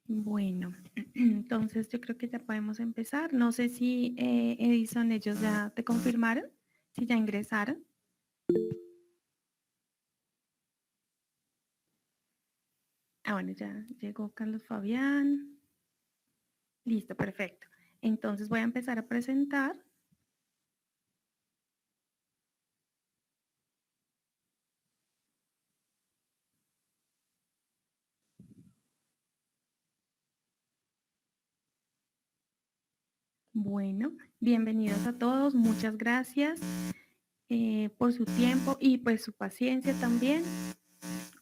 Bueno, entonces yo creo que ya podemos empezar. No sé si Edison, ellos ya te confirmaron, si ya ingresaron. Ah, bueno, ya llegó Carlos Fabián. Listo, perfecto. Entonces voy a empezar a presentar. Bueno, bienvenidos a todos. Muchas gracias por su tiempo y pues su paciencia también.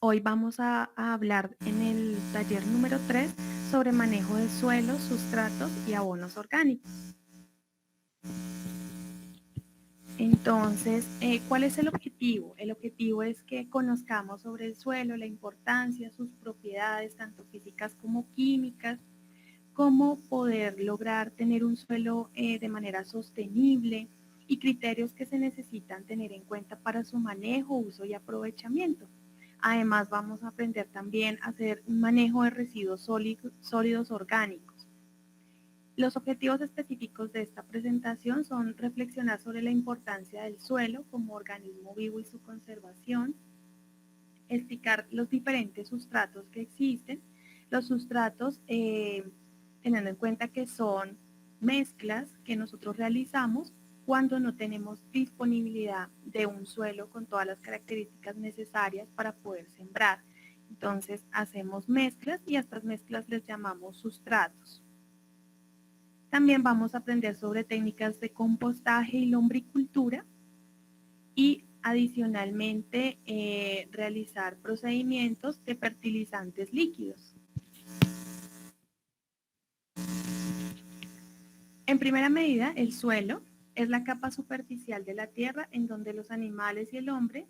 Hoy vamos a hablar en el taller número 3 sobre manejo de suelos, sustratos y abonos orgánicos. Entonces, ¿cuál es el objetivo? El objetivo es que conozcamos sobre el suelo, la importancia, sus propiedades, tanto físicas como químicas, cómo poder lograr tener un suelo de manera sostenible y criterios que se necesitan tener en cuenta para su manejo, uso y aprovechamiento. Además, vamos a aprender también a hacer un manejo de residuos sólidos orgánicos. Los objetivos específicos de esta presentación son reflexionar sobre la importancia del suelo como organismo vivo y su conservación, explicar los diferentes sustratos que existen. Los sustratos, teniendo en cuenta que son mezclas que nosotros realizamos cuando no tenemos disponibilidad de un suelo con todas las características necesarias para poder sembrar. Entonces hacemos mezclas y a estas mezclas les llamamos sustratos. También vamos a aprender sobre técnicas de compostaje y lombricultura y adicionalmente realizar procedimientos de fertilizantes líquidos. En primera medida, el suelo es la capa superficial de la tierra en donde los animales y el hombre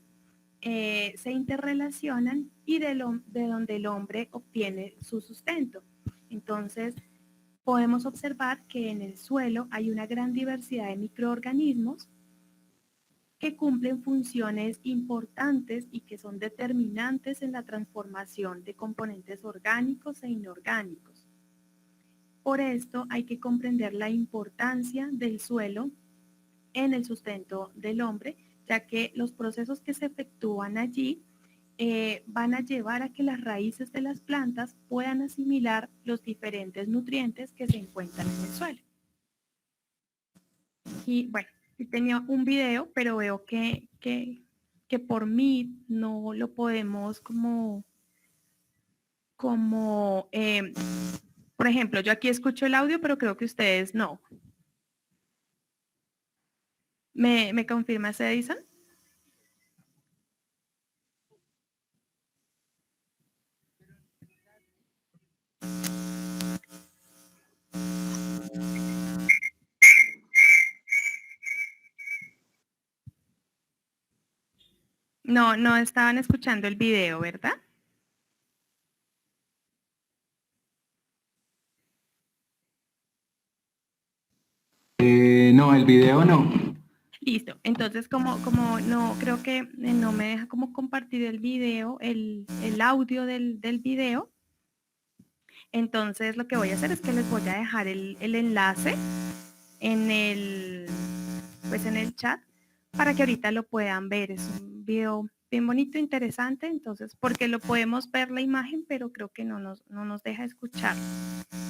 se interrelacionan y de donde el hombre obtiene su sustento. Entonces, podemos observar que en el suelo hay una gran diversidad de microorganismos que cumplen funciones importantes y que son determinantes en la transformación de componentes orgánicos e inorgánicos. Por esto hay que comprender la importancia del suelo en el sustento del hombre, ya que los procesos que se efectúan allí van a llevar a que las raíces de las plantas puedan asimilar los diferentes nutrientes que se encuentran en el suelo. Y bueno, tenía un video, pero veo que por mí no lo podemos como por ejemplo, yo aquí escucho el audio, pero creo que ustedes no. ¿Me confirmas, Edison? No, no estaban escuchando el video, ¿verdad? No, el video no. Listo. Entonces, como no, creo que no me deja como compartir el video, el audio del video. Entonces, lo que voy a hacer es que les voy a dejar el enlace en pues en el chat para que ahorita lo puedan ver. Es un video bien bonito, interesante, entonces, porque lo podemos ver la imagen, pero creo que no nos deja escuchar.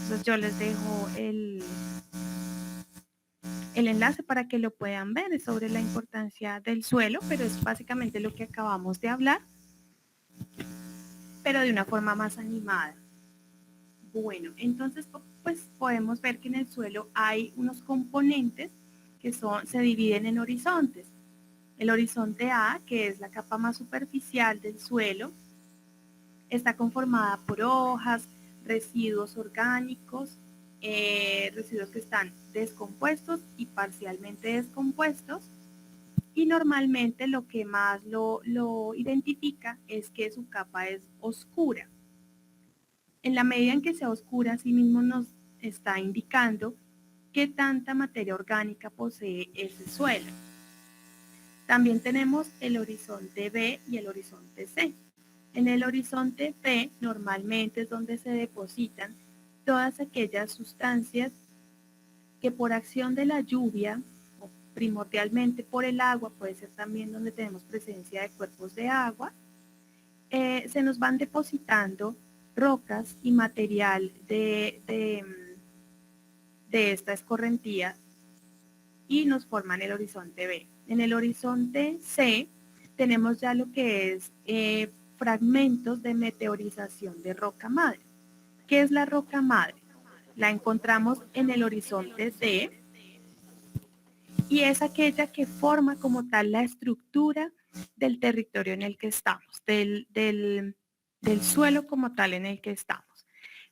Entonces yo les dejo el enlace para que lo puedan ver. Es sobre la importancia del suelo, pero es básicamente lo que acabamos de hablar, pero de una forma más animada. Bueno, entonces pues podemos ver que en el suelo hay unos componentes que se dividen en horizontes. El horizonte A, que es la capa más superficial del suelo, está conformada por hojas, residuos orgánicos, residuos que están descompuestos y parcialmente descompuestos. Y normalmente lo que más lo identifica es que su capa es oscura. En la medida en que sea oscura, asimismo nos está indicando qué tanta materia orgánica posee ese suelo. También tenemos el horizonte B y el horizonte C. En el horizonte B normalmente es donde se depositan todas aquellas sustancias que por acción de la lluvia, o primordialmente por el agua, puede ser también donde tenemos presencia de cuerpos de agua, se nos van depositando rocas y material de esta escorrentía y nos forman el horizonte B. En el horizonte C tenemos ya lo que es fragmentos de meteorización de roca madre. ¿Qué es la roca madre? La encontramos en el horizonte D y es aquella que forma como tal la estructura del territorio en el que estamos, del suelo como tal en el que estamos.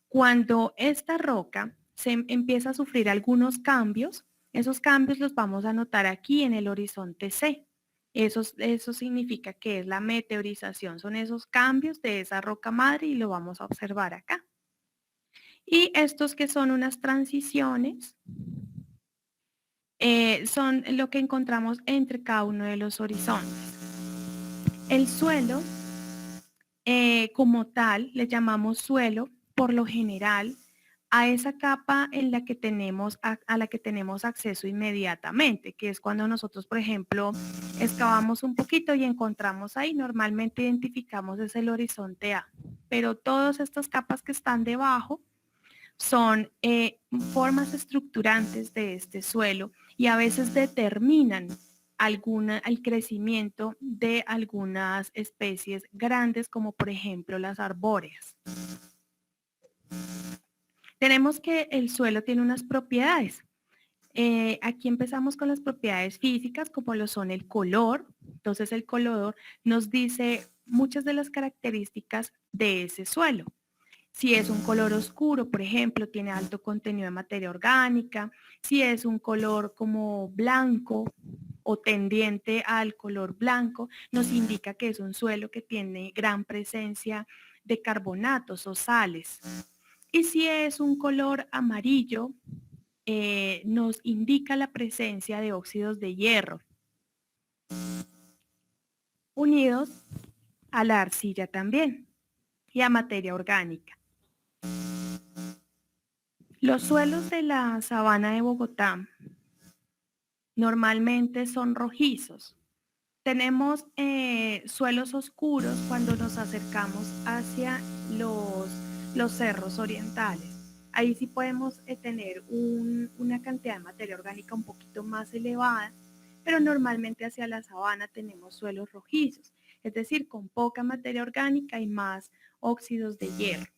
Cuando esta roca se empieza a sufrir algunos cambios, esos cambios los vamos a notar aquí en el horizonte C. Eso significa que es la meteorización, son esos cambios de esa roca madre y lo vamos a observar acá. Y estos que son unas transiciones son lo que encontramos entre cada uno de los horizontes. El suelo, como tal, le llamamos suelo, por lo general, a esa capa en la que tenemos, a la que tenemos acceso inmediatamente, que es cuando nosotros, por ejemplo, excavamos un poquito y encontramos ahí, normalmente identificamos es el horizonte A, pero todas estas capas que están debajo son formas estructurantes de este suelo y a veces determinan el crecimiento de algunas especies grandes como por ejemplo las arbóreas. Tenemos que el suelo tiene unas propiedades. Aquí empezamos con las propiedades físicas como lo son el color. Entonces el color nos dice muchas de las características de ese suelo. Si es un color oscuro, por ejemplo, tiene alto contenido de materia orgánica. Si es un color como blanco o tendiente al color blanco, nos indica que es un suelo que tiene gran presencia de carbonatos o sales. Y si es un color amarillo, nos indica la presencia de óxidos de hierro unidos a la arcilla también y a materia orgánica. Los suelos de la sabana de Bogotá normalmente son rojizos. Tenemos suelos oscuros cuando nos acercamos hacia los cerros orientales. Ahí sí podemos tener una cantidad de materia orgánica un poquito más elevada, pero normalmente hacia la sabana tenemos suelos rojizos, es decir, con poca materia orgánica y más óxidos de hierro.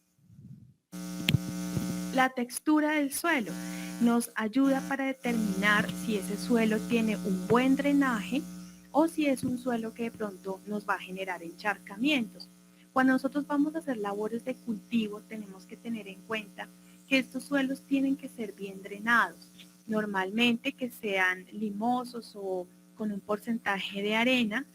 La textura del suelo nos ayuda para determinar si ese suelo tiene un buen drenaje o si es un suelo que de pronto nos va a generar encharcamientos. Cuando nosotros vamos a hacer labores de cultivo, tenemos que tener en cuenta que estos suelos tienen que ser bien drenados, normalmente que sean limosos o con un porcentaje de arena,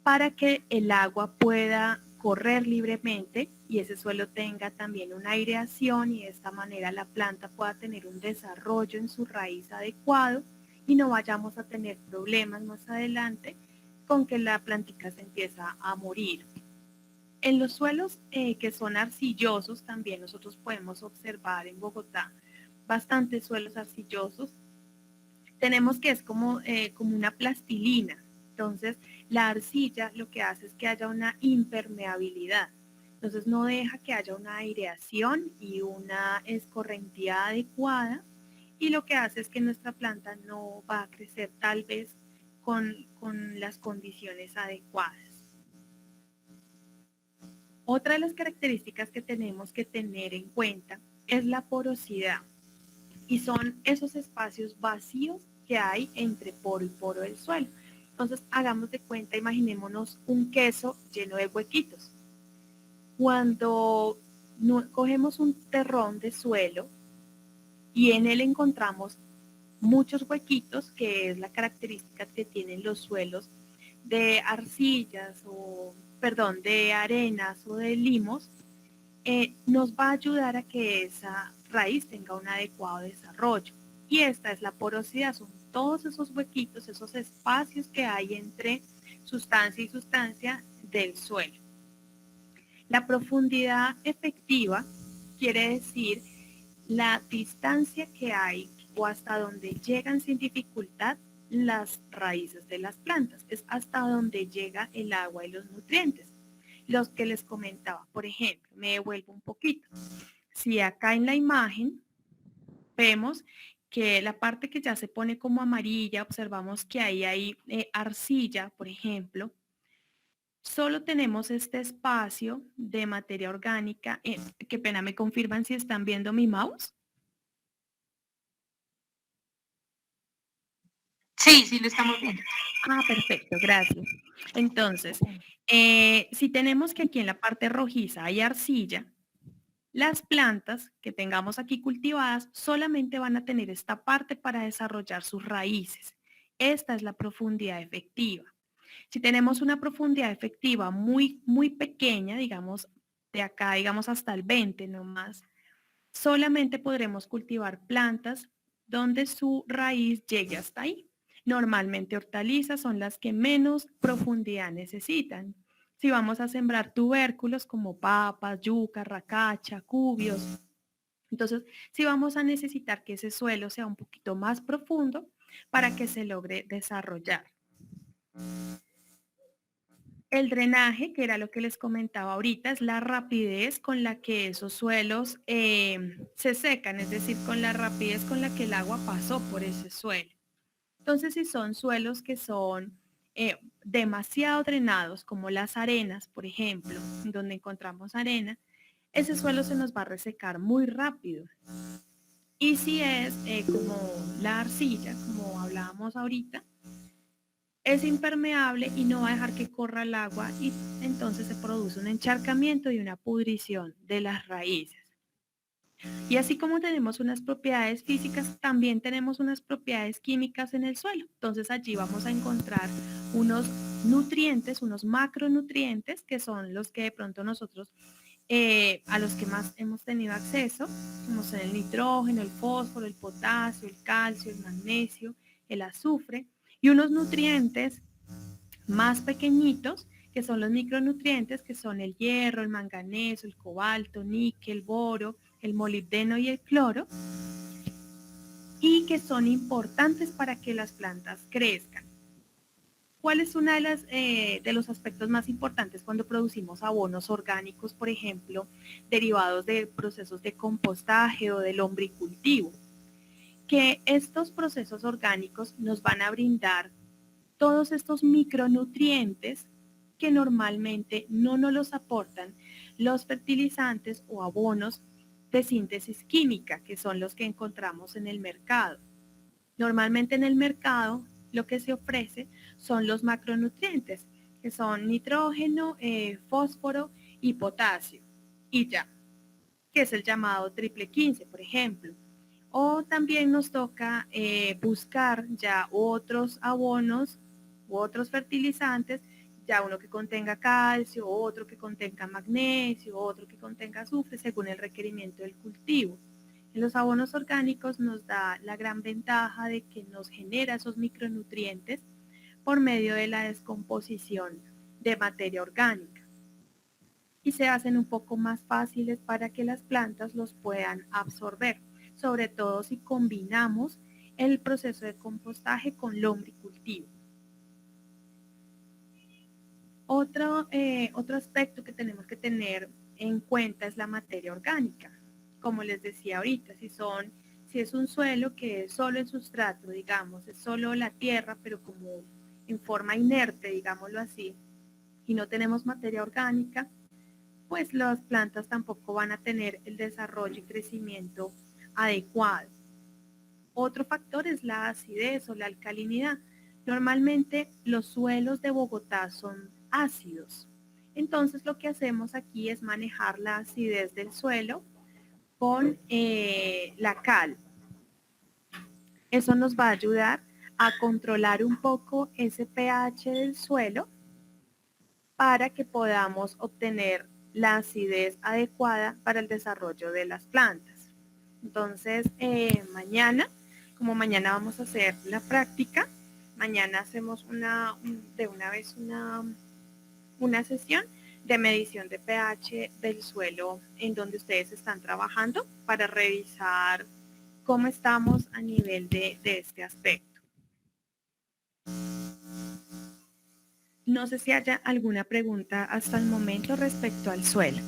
para que el agua pueda correr libremente y ese suelo tenga también una aireación y de esta manera la planta pueda tener un desarrollo en su raíz adecuado y no vayamos a tener problemas más adelante con que la plantica se empieza a morir. En los suelos que son arcillosos también nosotros podemos observar en Bogotá bastantes suelos arcillosos. Tenemos que es como una plastilina. Entonces, la arcilla lo que hace es que haya una impermeabilidad. Entonces, no deja que haya una aireación y una escorrentía adecuada. Y lo que hace es que nuestra planta no va a crecer tal vez con las condiciones adecuadas. Otra de las características que tenemos que tener en cuenta es la porosidad. Y son esos espacios vacíos que hay entre poro y poro del suelo. Entonces, hagamos de cuenta, imaginémonos un queso lleno de huequitos. Cuando cogemos un terrón de suelo y en él encontramos muchos huequitos, que es la característica que tienen los suelos de arcillas o, perdón, de arenas o de limos, nos va a ayudar a que esa raíz tenga un adecuado desarrollo. Y esta es la porosidad, son todos esos huequitos, esos espacios que hay entre sustancia y sustancia del suelo. La profundidad efectiva quiere decir la distancia que hay o hasta donde llegan sin dificultad las raíces de las plantas. Es hasta donde llega el agua y los nutrientes. Los que les comentaba, por ejemplo, me devuelvo un poquito. Si acá en la imagen vemos que la parte que ya se pone como amarilla, observamos que ahí hay arcilla, por ejemplo, solo tenemos este espacio de materia orgánica. Qué pena, ¿me confirman si están viendo mi mouse? Sí, sí, lo estamos viendo. Ah, perfecto, gracias. Entonces, si tenemos que aquí en la parte rojiza hay arcilla, las plantas que tengamos aquí cultivadas solamente van a tener esta parte para desarrollar sus raíces. Esta es la profundidad efectiva. Si tenemos una profundidad efectiva muy pequeña, digamos, de acá, digamos, hasta el 20 nomás, solamente podremos cultivar plantas donde su raíz llegue hasta ahí. Normalmente hortalizas son las que menos profundidad necesitan. Si vamos a sembrar tubérculos como papas, yuca, racacha, cubios, entonces sí vamos a necesitar que ese suelo sea un poquito más profundo para que se logre desarrollar. El drenaje, que era lo que les comentaba ahorita, es la rapidez con la que esos suelos se secan, es decir, con la rapidez con la que el agua pasó por ese suelo. Entonces, si son suelos que son demasiado drenados, como las arenas, por ejemplo, donde encontramos arena, ese suelo se nos va a resecar muy rápido. Y si es como la arcilla, como hablábamos ahorita, es impermeable y no va a dejar que corra el agua y entonces se produce un encharcamiento y una pudrición de las raíces. Y así como tenemos unas propiedades físicas, también tenemos unas propiedades químicas en el suelo. Entonces allí vamos a encontrar unos nutrientes, unos macronutrientes, que son los que de pronto nosotros, a los que más hemos tenido acceso, como son el nitrógeno, el fósforo, el potasio, el calcio, el magnesio, el azufre, y unos nutrientes más pequeñitos, que son los micronutrientes, que son el hierro, el manganeso, el cobalto, níquel, boro, el molibdeno y el cloro, y que son importantes para que las plantas crezcan. ¿Cuál es una de los aspectos más importantes cuando producimos abonos orgánicos, por ejemplo, derivados de procesos de compostaje o de lombricultivo? Que estos procesos orgánicos nos van a brindar todos estos micronutrientes que normalmente no nos los aportan los fertilizantes o abonos de síntesis química, que son los que encontramos en el mercado. Normalmente en el mercado lo que se ofrece son los macronutrientes, que son nitrógeno, fósforo y potasio. Y ya, que es el llamado triple 15, por ejemplo. O también nos toca buscar ya otros abonos u otros fertilizantes, ya uno que contenga calcio, otro que contenga magnesio, otro que contenga azufre, según el requerimiento del cultivo. En los abonos orgánicos nos da la gran ventaja de que nos genera esos micronutrientes por medio de la descomposición de materia orgánica y se hacen un poco más fáciles para que las plantas los puedan absorber, sobre todo si combinamos el proceso de compostaje con lombricultivo. Otro aspecto que tenemos que tener en cuenta es la materia orgánica. Como les decía ahorita, si es un suelo que es solo el sustrato, digamos, es solo la tierra, pero como en forma inerte, digámoslo así, y no tenemos materia orgánica, pues las plantas tampoco van a tener el desarrollo y crecimiento adecuado. Otro factor es la acidez o la alcalinidad. Normalmente los suelos de Bogotá son ácidos. Entonces lo que hacemos aquí es manejar la acidez del suelo con la cal. Eso nos va a ayudar a controlar un poco ese pH del suelo para que podamos obtener la acidez adecuada para el desarrollo de las plantas. Entonces, mañana, como mañana vamos a hacer la práctica, mañana hacemos de una vez una sesión de medición de pH del suelo en donde ustedes están trabajando para revisar cómo estamos a nivel de este aspecto. No sé si haya alguna pregunta hasta el momento respecto al suelo.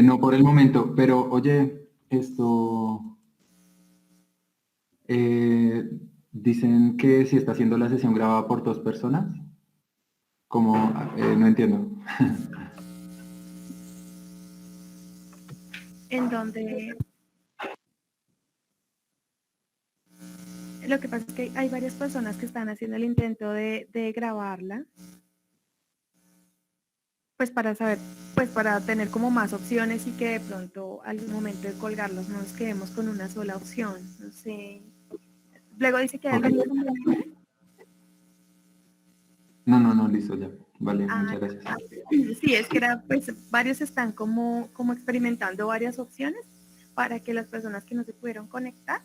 No por el momento, pero oye, dicen que si está haciendo la sesión grabada por 2 personas, como, no entiendo. En donde lo que pasa es que hay varias personas que están haciendo el intento de grabarla, pues para saber, pues para tener como más opciones y que de pronto al momento de colgarlos no nos quedemos con una sola opción, no sé. Luego dice que hay Okay. No, listo ya. Vale, muchas gracias. Sí, es que era, pues varios están como experimentando varias opciones para que las personas que no se pudieron conectar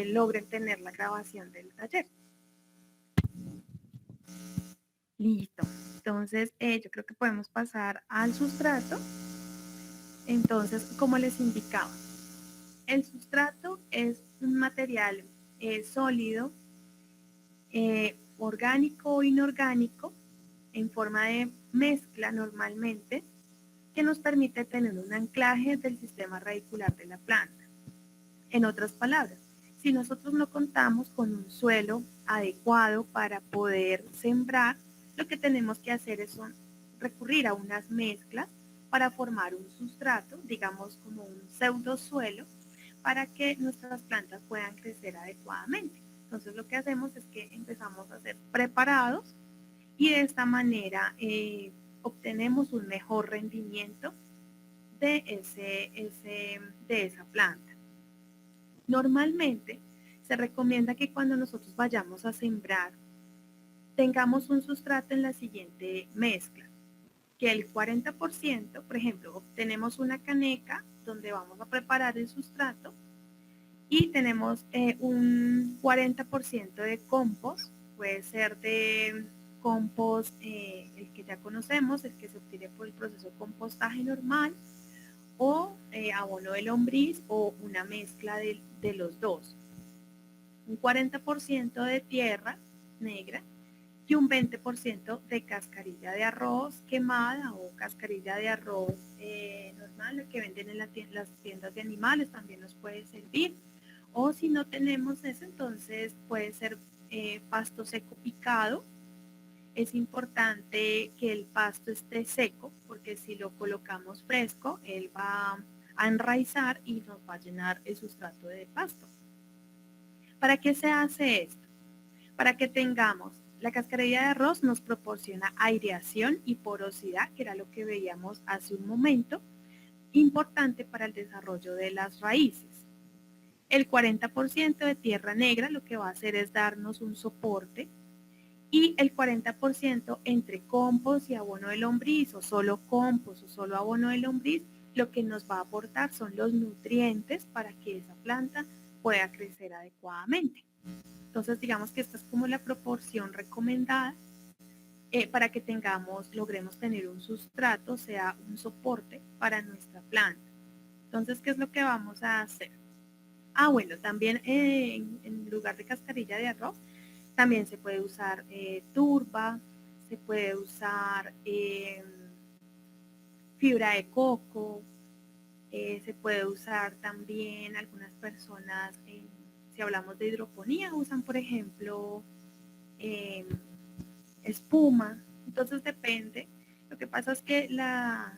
logren tener la grabación del taller. Listo. Entonces, yo creo que podemos pasar al sustrato. Entonces, como les indicaba, el sustrato es un material sólido, orgánico o inorgánico, en forma de mezcla normalmente, que nos permite tener un anclaje del sistema radicular de la planta. En otras palabras, si nosotros no contamos con un suelo adecuado para poder sembrar, lo que tenemos que hacer es recurrir a unas mezclas para formar un sustrato, digamos como un pseudosuelo, para que nuestras plantas puedan crecer adecuadamente. Entonces lo que hacemos es que empezamos a hacer preparados y de esta manera obtenemos un mejor rendimiento de esa planta. Normalmente se recomienda que cuando nosotros vayamos a sembrar tengamos un sustrato en la siguiente mezcla, que el 40%, por ejemplo, obtenemos una caneca donde vamos a preparar el sustrato y tenemos un 40% de compost, puede ser de compost el que ya conocemos, el que se obtiene por el proceso de compostaje normal, o abono de lombriz o una mezcla de los dos. Un 40% de tierra negra y un 20% de cascarilla de arroz quemada o cascarilla de arroz normal, lo que venden en las tiendas de animales también nos puede servir. O si no tenemos eso, entonces puede ser pasto seco picado. Es importante que el pasto esté seco porque si lo colocamos fresco, él va a enraizar y nos va a llenar el sustrato de pasto. ¿Para qué se hace esto? Para que tengamos, la cascarilla de arroz nos proporciona aireación y porosidad, que era lo que veíamos hace un momento, importante para el desarrollo de las raíces. El 40% de tierra negra lo que va a hacer es darnos un soporte y el 40% entre compost y abono de lombriz o solo compost o solo abono de lombriz, lo que nos va a aportar son los nutrientes para que esa planta pueda crecer adecuadamente. Entonces digamos que esta es como la proporción recomendada para que logremos tener un sustrato, o sea, un soporte para nuestra planta. Entonces, ¿qué es lo que vamos a hacer? Bueno, también en lugar de cascarilla de arroz, también se puede usar turba, se puede usar fibra de coco, se puede usar también algunas personas, si hablamos de hidroponía, usan por ejemplo espuma. Entonces depende. Lo que pasa es que la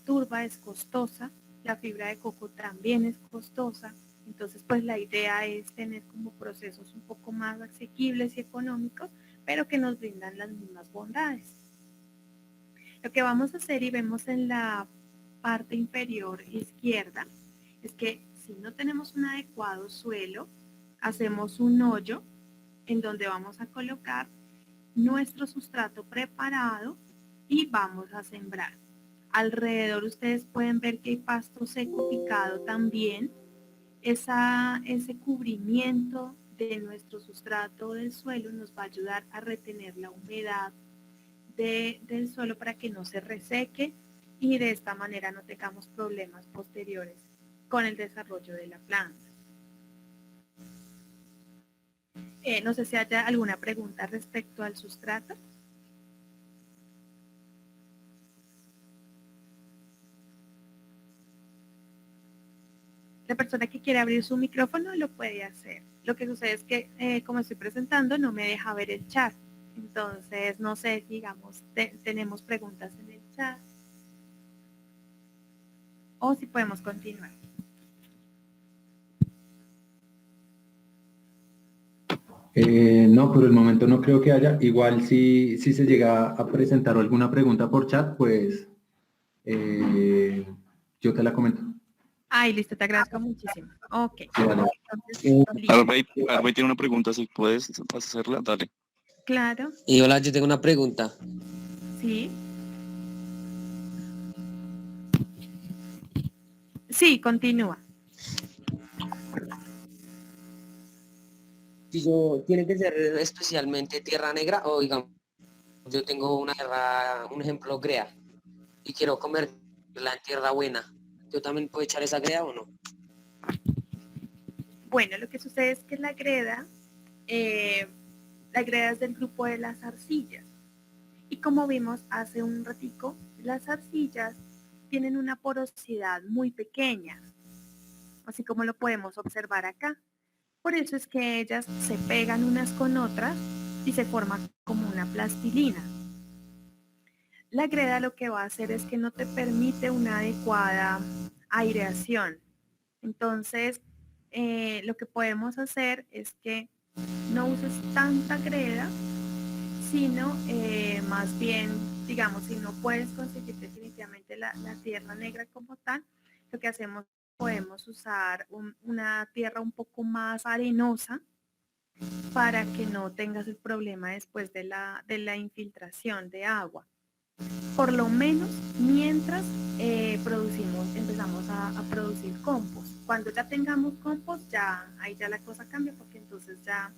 turba es costosa, la fibra de coco también es costosa. Entonces, pues la idea es tener como procesos un poco más asequibles y económicos, pero que nos brindan las mismas bondades. Lo que vamos a hacer y vemos en la parte inferior izquierda es que si no tenemos un adecuado suelo, hacemos un hoyo en donde vamos a colocar nuestro sustrato preparado y vamos a sembrar. Alrededor ustedes pueden ver que hay pasto seco picado también. ese cubrimiento de nuestro sustrato del suelo nos va a ayudar a retener la humedad del suelo para que no se reseque y de esta manera no tengamos problemas posteriores con el desarrollo de la planta. No sé si haya alguna pregunta respecto al sustrato. La persona que quiere abrir su micrófono lo puede hacer. Lo que sucede es que como estoy presentando no me deja ver el chat. Entonces no sé, digamos, tenemos preguntas en el chat o si podemos continuar. No, por el momento no creo que haya. Igual si se llega a presentar alguna pregunta por chat, pues yo te la comento. Ay, listo, te agradezco muchísimo. Ok. Vale. Entonces, listo. Arbey tiene una pregunta, si puedes hacerla, dale. Claro, Y hola, yo tengo una pregunta. sí. Sí, continúa. Si yo, ¿tiene que ser especialmente tierra negra o digamos, yo tengo una tierra, un ejemplo, grea, y quiero convertirla en tierra buena? ¿Yo también puedo echar esa grea o no? Bueno, lo que sucede es que la greda es del grupo de las arcillas. Y como vimos hace un ratico, las arcillas tienen una porosidad muy pequeña, así como lo podemos observar acá. Por eso es que ellas se pegan unas con otras y se forma como una plastilina. La greda lo que va a hacer es que no te permite una adecuada aireación. Entonces, lo que podemos hacer es que no uses tanta greda, sino más bien, digamos, si no puedes conseguir definitivamente la tierra negra como tal, lo que hacemos, podemos usar una tierra un poco más arenosa para que no tengas el problema después de la infiltración de agua. Por lo menos mientras empezamos a producir compost. Cuando ya tengamos compost, ahí ya la cosa cambia porque entonces ya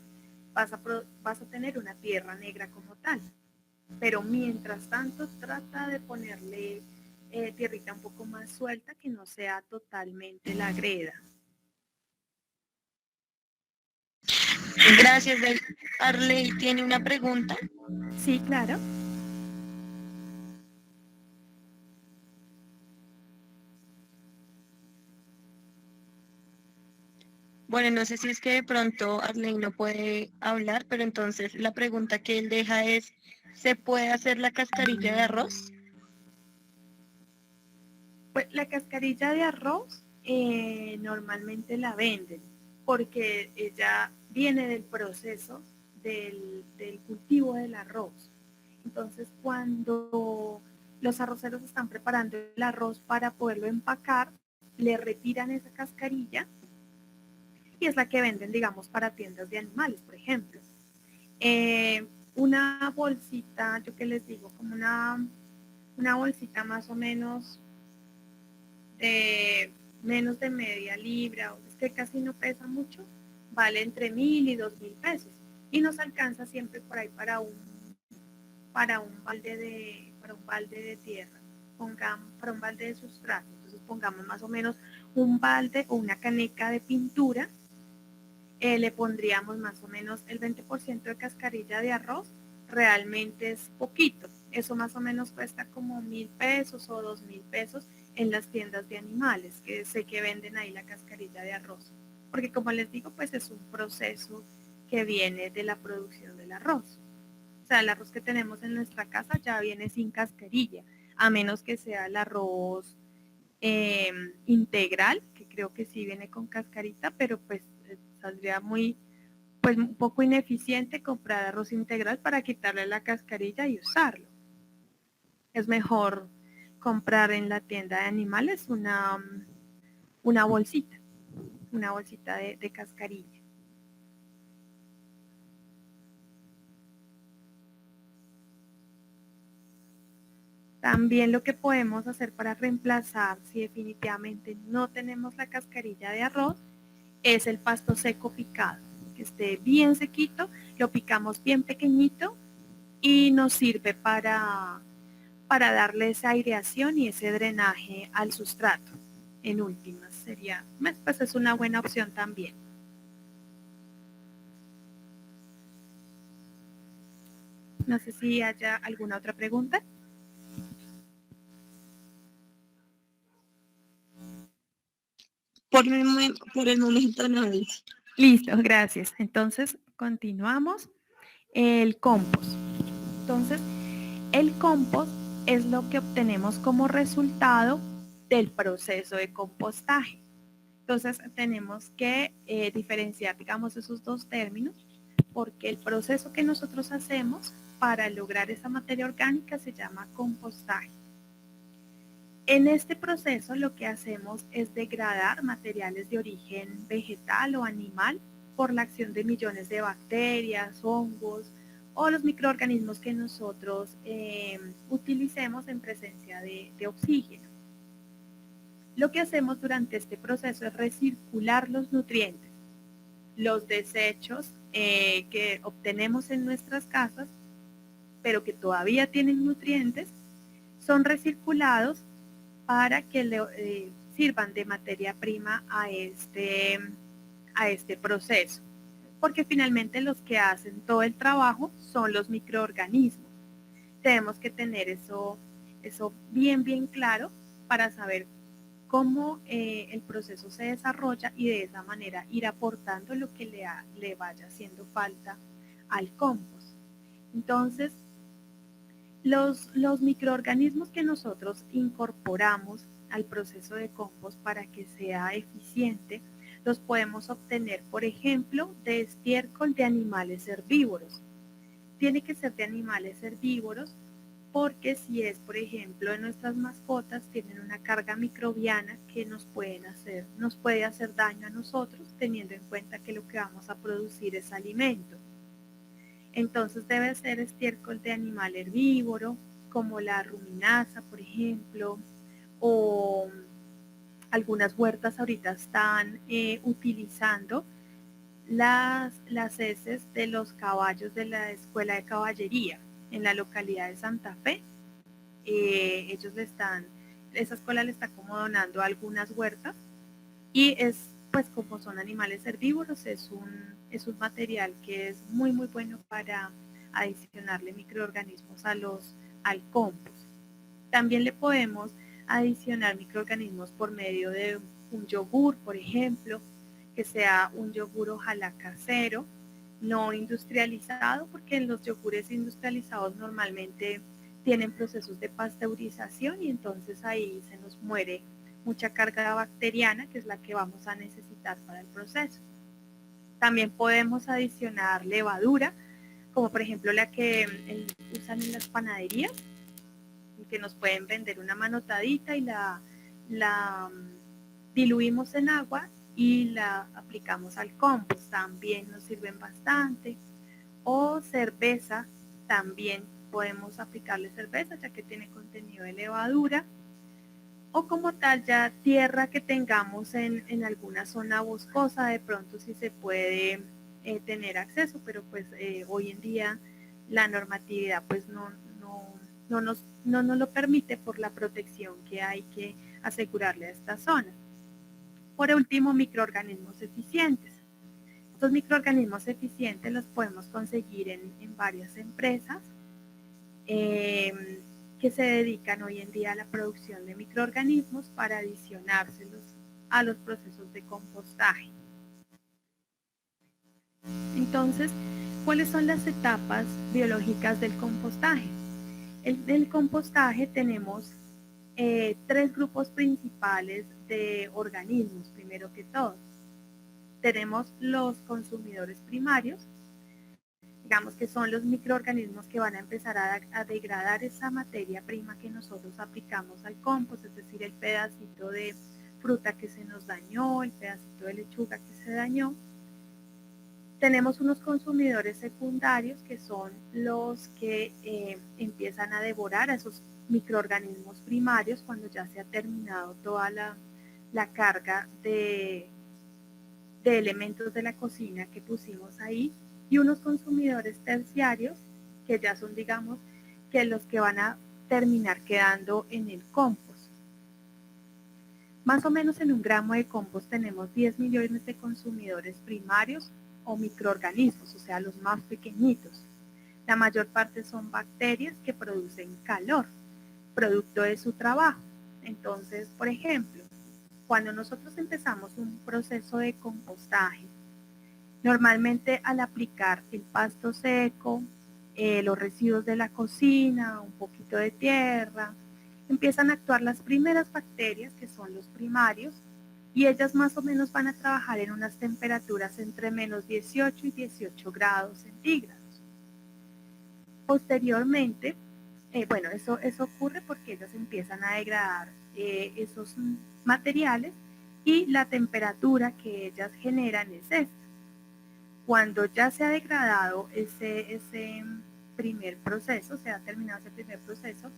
vas a tener una tierra negra como tal. Pero mientras tanto trata de ponerle tierrita un poco más suelta que no sea totalmente la greda. Gracias. Arley tiene una pregunta. Sí, claro. Bueno, no sé si es que de pronto Arley no puede hablar, pero entonces la pregunta que él deja es, ¿se puede hacer la cascarilla de arroz? Pues la cascarilla de arroz normalmente la venden porque ella viene del proceso del cultivo del arroz. Entonces, cuando los arroceros están preparando el arroz para poderlo empacar, le retiran esa cascarilla y es la que venden, digamos, para tiendas de animales, por ejemplo. Una bolsita, yo que les digo, como una bolsita más o menos de menos de media libra, es que casi no pesa mucho, vale entre 1.000 y 2.000 pesos y nos alcanza siempre por ahí para un balde de tierra, para un balde de sustrato. Entonces pongamos más o menos un balde o una caneca de pintura, le pondríamos más o menos el 20% de cascarilla de arroz, realmente es poquito, eso más o menos cuesta como 1.000 pesos o 2.000 pesos en las tiendas de animales, que sé que venden ahí la cascarilla de arroz, porque como les digo, pues es un proceso que viene de la producción del arroz. O sea, el arroz que tenemos en nuestra casa ya viene sin cascarilla, a menos que sea el arroz integral, que creo que sí viene con cascarita, pero pues saldría pues un poco ineficiente comprar arroz integral para quitarle la cascarilla y usarlo. Es mejor comprar en la tienda de animales una bolsita de cascarilla. También lo que podemos hacer para reemplazar, si definitivamente no tenemos la cascarilla de arroz, es el pasto seco picado, que esté bien sequito, lo picamos bien pequeñito y nos sirve para darle esa aireación y ese drenaje al sustrato. En últimas, sería, pues es una buena opción también. No sé si haya alguna otra pregunta. Por el momento no dice. Listo, gracias. Entonces, continuamos. El compost. Entonces, el compost es lo que obtenemos como resultado del proceso de compostaje. Entonces, tenemos que diferenciar, digamos, esos dos términos, porque el proceso que nosotros hacemos para lograr esa materia orgánica se llama compostaje. En este proceso lo que hacemos es degradar materiales de origen vegetal o animal por la acción de millones de bacterias, hongos o los microorganismos que nosotros utilicemos en presencia de oxígeno. Lo que hacemos durante este proceso es recircular los nutrientes, los desechos que obtenemos en nuestras casas, pero que todavía tienen nutrientes, son recirculados para que le sirvan de materia prima a este proceso, porque finalmente los que hacen todo el trabajo son los microorganismos. Tenemos que tener eso bien claro para saber cómo el proceso se desarrolla y de esa manera ir aportando lo que le vaya haciendo falta al compost. Entonces, los microorganismos que nosotros incorporamos al proceso de compost para que sea eficiente, los podemos obtener, por ejemplo, de estiércol de animales herbívoros. Tiene que ser de animales herbívoros porque si es, por ejemplo, en nuestras mascotas, tienen una carga microbiana que nos puede hacer daño a nosotros, teniendo en cuenta que lo que vamos a producir es alimento. Entonces debe ser estiércol de animal herbívoro, como la ruminaza, por ejemplo, o algunas huertas ahorita están utilizando las heces de los caballos de la Escuela de Caballería en la localidad de Santa Fe. Esa escuela le está como donando algunas huertas y es, pues como son animales herbívoros, es un material que es muy bueno para adicionarle microorganismos al compost. También le podemos adicionar microorganismos por medio de un yogur, por ejemplo, que sea un yogur ojalá casero, no industrializado, porque los yogures industrializados normalmente tienen procesos de pasteurización y entonces ahí se nos muere mucha carga bacteriana, que es la que vamos a necesitar para el proceso. También podemos adicionar levadura, como por ejemplo la que usan en las panaderías, que nos pueden vender una manotadita y la diluimos en agua y la aplicamos al compost. También nos sirven bastante. O cerveza, también podemos aplicarle cerveza, ya que tiene contenido de levadura. O como tal ya tierra que tengamos en alguna zona boscosa, de pronto sí se puede tener acceso, pero pues hoy en día la normatividad pues no nos lo permite por la protección que hay que asegurarle a esta zona. Por último, microorganismos eficientes. Estos microorganismos eficientes los podemos conseguir en varias empresas que se dedican hoy en día a la producción de microorganismos para adicionárselos a los procesos de compostaje. Entonces, ¿cuáles son las etapas biológicas del compostaje? Del compostaje tenemos tres grupos principales de organismos, primero que todo. Tenemos los consumidores primarios, digamos que son los microorganismos que van a empezar a degradar esa materia prima que nosotros aplicamos al compost, es decir, el pedacito de fruta que se nos dañó, el pedacito de lechuga que se dañó. Tenemos unos consumidores secundarios que son los que empiezan a devorar a esos microorganismos primarios cuando ya se ha terminado toda la carga de de elementos de la cocina que pusimos ahí y unos consumidores terciarios que ya son, digamos, que los que van a terminar quedando en el compost. Más o menos en un gramo de compost tenemos 10 millones de consumidores primarios o microorganismos, o sea, los más pequeñitos. La mayor parte son bacterias que producen calor, producto de su trabajo. Entonces, por ejemplo, cuando nosotros empezamos un proceso de compostaje, normalmente al aplicar el pasto seco, los residuos de la cocina, un poquito de tierra, empiezan a actuar las primeras bacterias, que son los primarios, y ellas más o menos van a trabajar en unas temperaturas entre menos 18 y 18 grados centígrados. Posteriormente, bueno, eso ocurre porque ellas empiezan a degradar esos materiales y la temperatura que ellas generan es esta. Cuando ya se ha degradado ese primer proceso, se ha terminado ese primer proceso,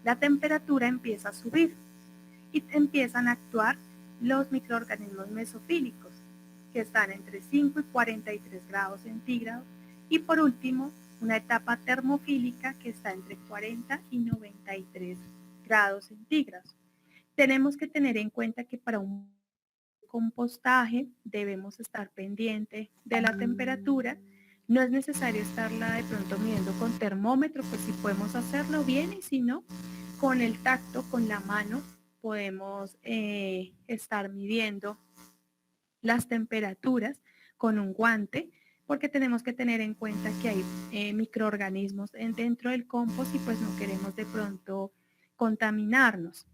la temperatura empieza a subir y empiezan a actuar los microorganismos mesofílicos, que están entre 5 y 43 grados centígrados, y por último, una etapa termofílica que está entre 40 y 93 grados centígrados. Tenemos que tener en cuenta que para un compostaje debemos estar pendiente de la temperatura. No es necesario estarla de pronto midiendo con termómetro, pues si podemos hacerlo bien, y si no, con el tacto, con la mano, podemos estar midiendo las temperaturas con un guante, porque tenemos que tener en cuenta que hay microorganismos dentro del compost y pues no queremos de pronto contaminarnos.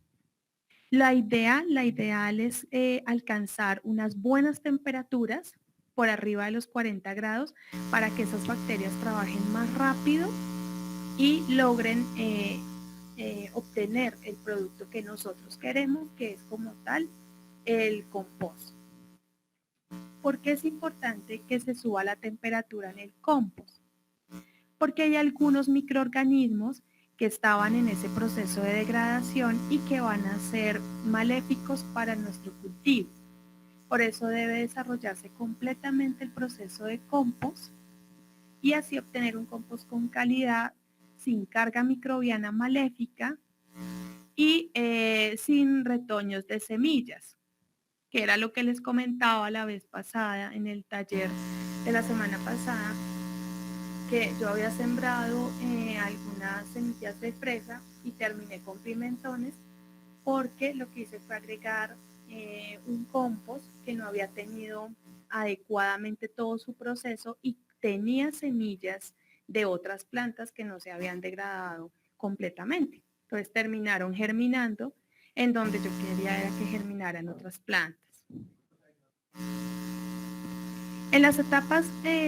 La ideal es alcanzar unas buenas temperaturas por arriba de los 40 grados para que esas bacterias trabajen más rápido y logren obtener el producto que nosotros queremos, que es como tal el compost. ¿Por qué es importante que se suba la temperatura en el compost? Porque hay algunos microorganismos que estaban en ese proceso de degradación y que van a ser maléficos para nuestro cultivo. Por eso debe desarrollarse completamente el proceso de compost y así obtener un compost con calidad, sin carga microbiana maléfica y sin retoños de semillas, que era lo que les comentaba la vez pasada en el taller de la semana pasada, que yo había sembrado algunas semillas de fresa y terminé con pimentones porque lo que hice fue agregar un compost que no había tenido adecuadamente todo su proceso y tenía semillas de otras plantas que no se habían degradado completamente. Entonces terminaron germinando en donde yo quería era que germinaran otras plantas. En las etapas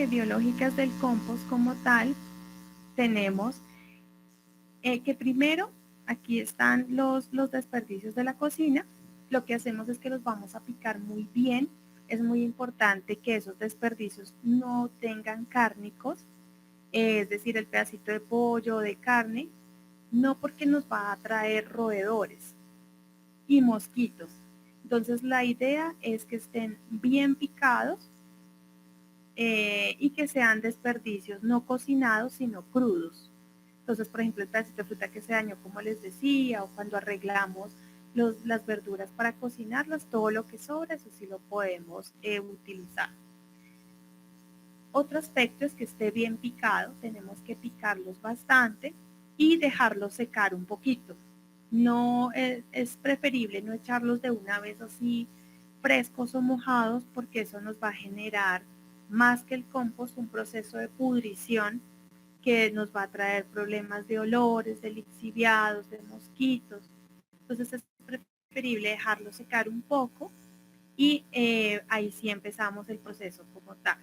biológicas del compost como tal, tenemos que primero, aquí están los desperdicios de la cocina. Lo que hacemos es que los vamos a picar muy bien. Es muy importante que esos desperdicios no tengan cárnicos, es decir, el pedacito de pollo o de carne, no porque nos va a traer roedores y mosquitos. Entonces la idea es que estén bien picados y que sean desperdicios no cocinados, sino crudos. Entonces, por ejemplo, el pedacito de fruta que se dañó, como les decía, o cuando arreglamos las verduras para cocinarlas, todo lo que sobra, eso sí lo podemos utilizar. Otro aspecto es que esté bien picado, tenemos que picarlos bastante y dejarlos secar un poquito. No es preferible no echarlos de una vez así frescos o mojados, porque eso nos va a generar más que el compost un proceso de pudrición que nos va a traer problemas de olores, de lixiviados, de mosquitos. Entonces es preferible dejarlo secar un poco y ahí sí empezamos el proceso como tal.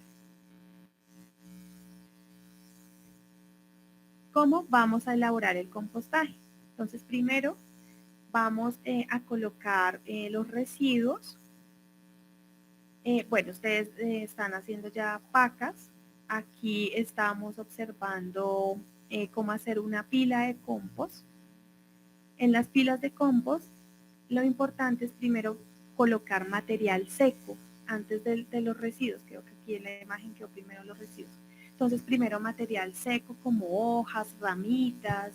¿Cómo vamos a elaborar el compostaje? Entonces primero vamos a colocar los residuos. Bueno, ustedes están haciendo ya pacas. Aquí estamos observando cómo hacer una pila de compost. En las pilas de compost, lo importante es primero colocar material seco. antes de los residuos. Creo que aquí en la imagen quedó primero los residuos. Entonces, primero material seco como hojas, ramitas,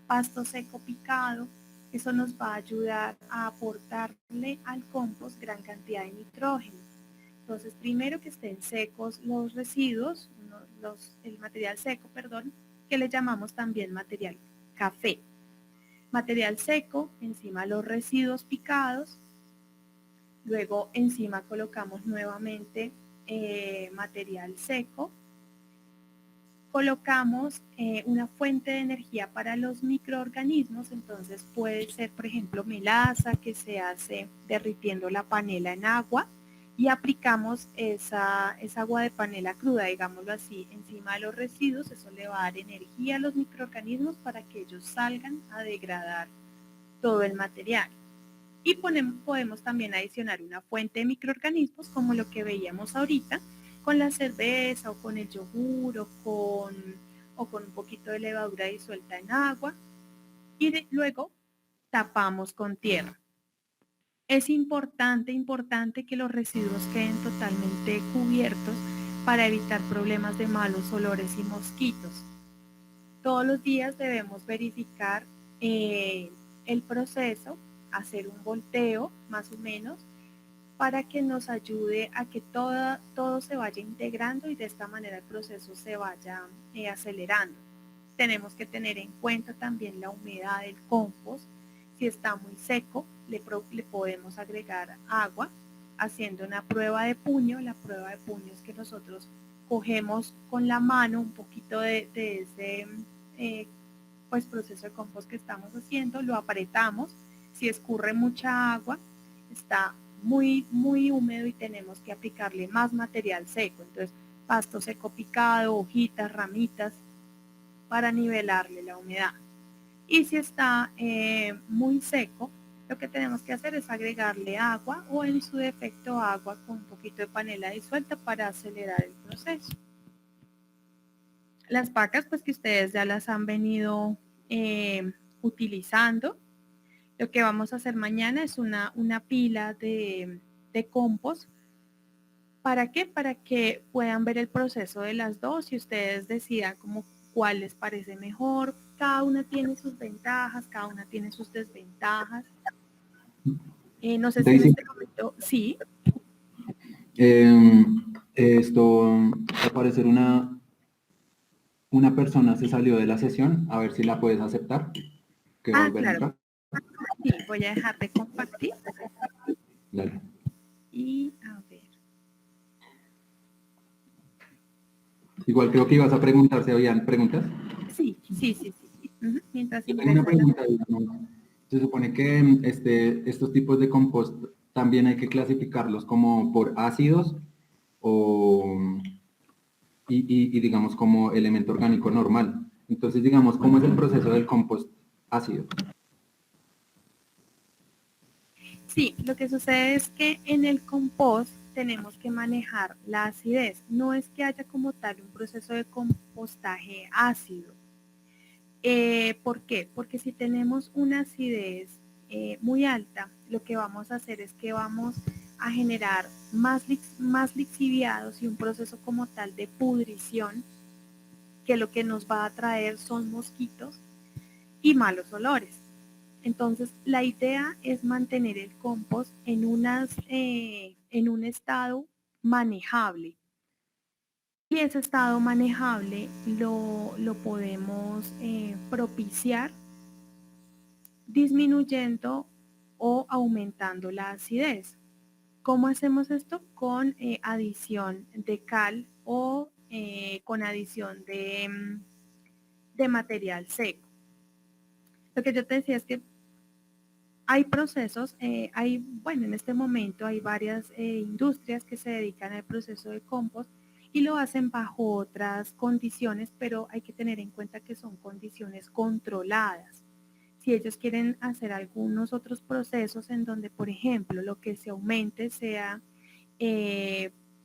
pasto seco picado. Eso nos va a ayudar a aportarle al compost gran cantidad de nitrógeno. Entonces, primero que estén secos los residuos, el material seco, perdón, que le llamamos también material café. Material seco, encima los residuos picados, luego encima colocamos nuevamente material seco, colocamos una fuente de energía para los microorganismos, entonces puede ser, por ejemplo, melaza que se hace derritiendo la panela en agua y aplicamos esa agua de panela cruda, digámoslo así, encima de los residuos. Eso le va a dar energía a los microorganismos para que ellos salgan a degradar todo el material. Y podemos también adicionar una fuente de microorganismos como lo que veíamos ahorita, con la cerveza o con el yogur o con un poquito de levadura disuelta en agua y luego tapamos con tierra. Es importante que los residuos queden totalmente cubiertos para evitar problemas de malos olores y mosquitos. Todos los días debemos verificar el proceso, hacer un volteo más o menos, para que nos ayude a que todo se vaya integrando y de esta manera el proceso se vaya acelerando. Tenemos que tener en cuenta también la humedad del compost. Si está muy seco, le podemos agregar agua haciendo una prueba de puño. La prueba de puño es que nosotros cogemos con la mano un poquito de ese proceso de compost que estamos haciendo, lo apretamos. Si escurre mucha agua, está muy húmedo y tenemos que aplicarle más material seco, entonces pasto seco picado, hojitas, ramitas, para nivelarle la humedad. Y si está muy seco, lo que tenemos que hacer es agregarle agua o en su defecto agua con un poquito de panela disuelta para acelerar el proceso. Las pacas pues que ustedes ya las han venido utilizando. Lo que vamos a hacer mañana es una pila de compost. ¿Para qué? Para que puedan ver el proceso de las dos y ustedes decidan como cuál les parece mejor. Cada una tiene sus ventajas, cada una tiene sus desventajas. No sé si en este momento, sí. Esto, al parecer una persona se salió de la sesión, a ver si la puedes aceptar. Que Claro. Sí, voy a dejar de compartir. Dale. Y a ver. Igual creo que ibas a preguntar si habían preguntas. Sí. Mientras Yo tengo una pregunta. Se supone que estos tipos de compost también hay que clasificarlos como por ácidos y digamos como elemento orgánico normal. Entonces, digamos, ¿cómo es el proceso del compost ácido? Sí, lo que sucede es que en el compost tenemos que manejar la acidez. No es que haya como tal un proceso de compostaje ácido. ¿Por qué? Porque si tenemos una acidez muy alta, lo que vamos a hacer es que vamos a generar más lixiviados y un proceso como tal de pudrición, que lo que nos va a traer son mosquitos y malos olores. Entonces, la idea es mantener el compost en un estado manejable. Y ese estado manejable lo podemos propiciar disminuyendo o aumentando la acidez. ¿Cómo hacemos esto? Con adición de cal o con adición de material seco. Lo que yo te decía es que hay procesos, en este momento hay varias industrias que se dedican al proceso de compost y lo hacen bajo otras condiciones, pero hay que tener en cuenta que son condiciones controladas. Si ellos quieren hacer algunos otros procesos en donde, por ejemplo, lo que se aumente sea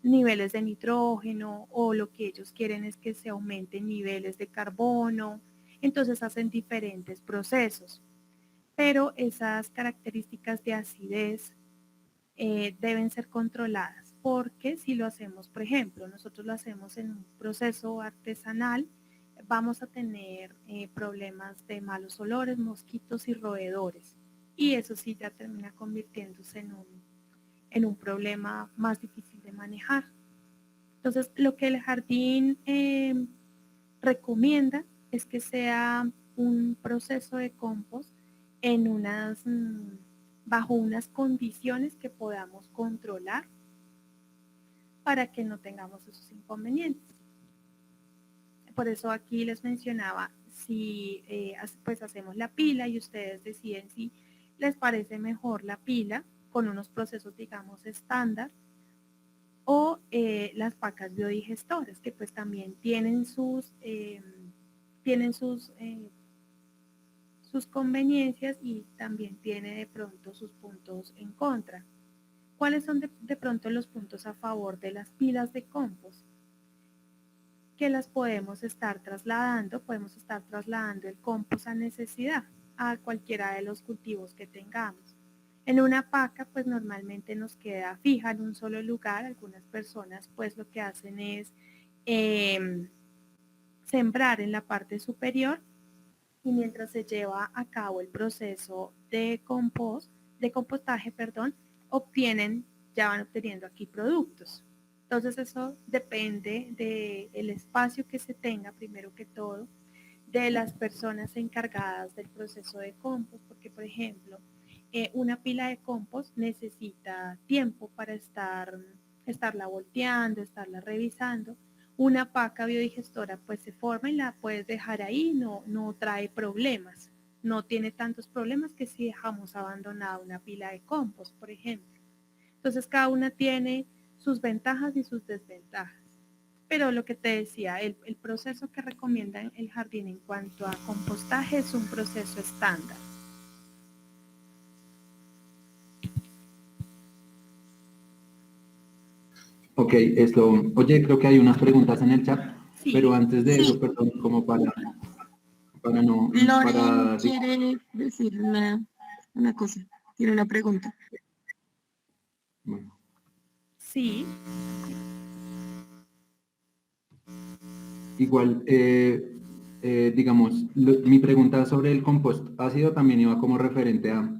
niveles de nitrógeno o lo que ellos quieren es que se aumenten niveles de carbono, entonces hacen diferentes procesos. Pero esas características de acidez deben ser controladas. porque si lo hacemos, por ejemplo, nosotros lo hacemos en un proceso artesanal, vamos a tener problemas de malos olores, mosquitos y roedores. Y eso sí ya termina convirtiéndose en un problema más difícil de manejar. Entonces, lo que el jardín recomienda es que sea un proceso de compost en bajo unas condiciones que podamos controlar para que no tengamos esos inconvenientes. Por eso aquí les mencionaba, si pues hacemos la pila y ustedes deciden si les parece mejor la pila con unos procesos, digamos, estándar, o las pacas biodigestoras, que pues también tienen sus conveniencias y también tiene de pronto sus puntos en contra. ¿Cuáles son de pronto los puntos a favor de las pilas de compost? Que las podemos estar trasladando el compost a necesidad, a cualquiera de los cultivos que tengamos. En una paca, pues normalmente nos queda fija en un solo lugar. Algunas personas, pues lo que hacen es sembrar en la parte superior y mientras se lleva a cabo el proceso de compostaje, ya van obteniendo aquí productos. Entonces eso depende del espacio que se tenga, primero que todo, de las personas encargadas del proceso de compost, porque por ejemplo, una pila de compost necesita tiempo para estarla volteando, estarla revisando. Una paca biodigestora pues se forma y la puedes dejar ahí, no trae problemas, no tiene tantos problemas que si dejamos abandonada una pila de compost, por ejemplo. Entonces cada una tiene sus ventajas y sus desventajas. Pero lo que te decía, el proceso que recomienda el jardín en cuanto a compostaje es un proceso estándar. Ok, oye, creo que hay unas preguntas en el chat, Sí. pero antes de eso, Sí. perdón, como para no, Loren quiere decir una cosa, tiene una pregunta. Bueno. Sí. Igual, digamos, mi pregunta sobre el compost ácido también iba como referente a,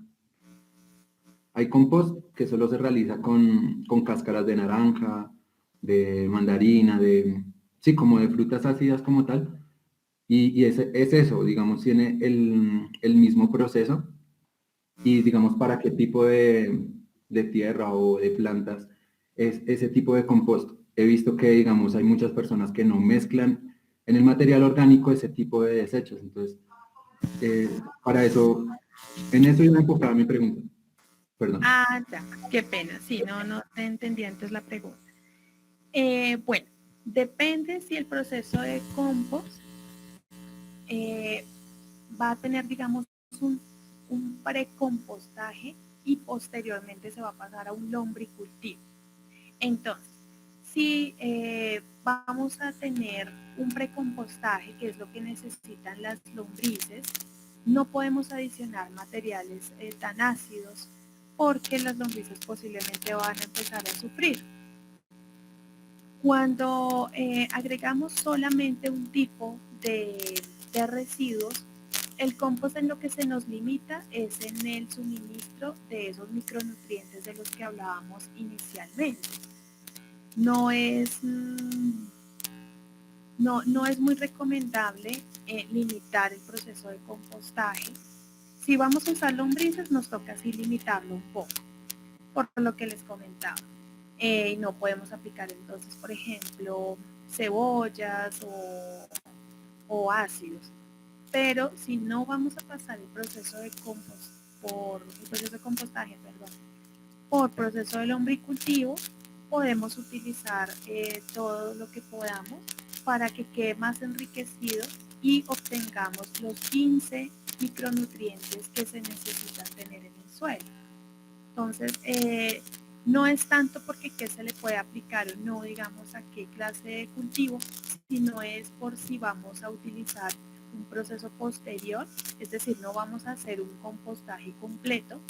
hay compost que solo se realiza con cáscaras de naranja, de mandarina, sí, como de frutas ácidas como tal, y es eso, digamos, tiene el mismo proceso, y digamos, para qué tipo de tierra o de plantas es ese tipo de compost. He visto que, digamos, hay muchas personas que no mezclan en el material orgánico ese tipo de desechos. Entonces, para eso, en eso iba enfocada mi pregunta. Perdón. Ah, ya, qué pena. Sí, no te entendí antes la pregunta. Bueno, depende si el proceso de compost va a tener, digamos, un precompostaje y posteriormente se va a pasar a un lombricultivo. Entonces, si vamos a tener un precompostaje, que es lo que necesitan las lombrices, no podemos adicionar materiales tan ácidos porque las lombrices posiblemente van a empezar a sufrir. Cuando agregamos solamente un tipo de residuos, el compost en lo que se nos limita es en el suministro de esos micronutrientes de los que hablábamos inicialmente. No es muy recomendable limitar el proceso de compostaje. Si vamos a usar lombrices, nos toca así limitarlo un poco, por lo que les comentaba. No podemos aplicar entonces, por ejemplo, cebollas o ácidos. Pero si no vamos a pasar el proceso de compostaje, por proceso de lombricultivo, podemos utilizar todo lo que podamos para que quede más enriquecido y obtengamos los 15 micronutrientes que se necesitan tener en el suelo. Entonces, no es tanto porque qué se le puede aplicar o no, digamos, a qué clase de cultivo, sino es por si vamos a utilizar un proceso posterior, es decir, no vamos a hacer un compostaje completo,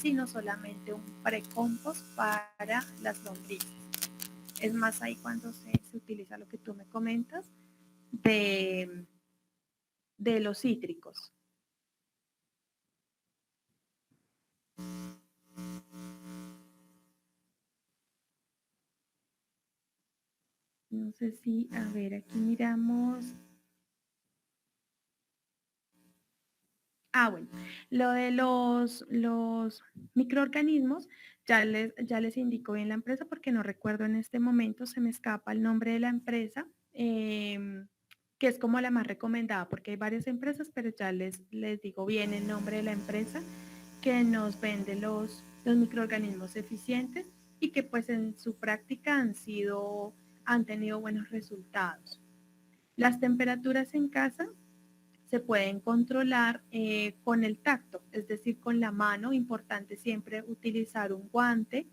sino solamente un precompost para las lombrices. Es más ahí cuando se utiliza lo que tú me comentas de los cítricos. No sé si, a ver, aquí miramos. Bueno, lo de los microorganismos, ya les indico bien la empresa porque no recuerdo en este momento, se me escapa el nombre de la empresa, que es como la más recomendada porque hay varias empresas, pero ya les digo bien el nombre de la empresa que nos vende los microorganismos eficientes y que pues en su práctica han tenido buenos resultados. Las temperaturas en casa se pueden controlar con el tacto, es decir, con la mano. Importante siempre utilizar un guante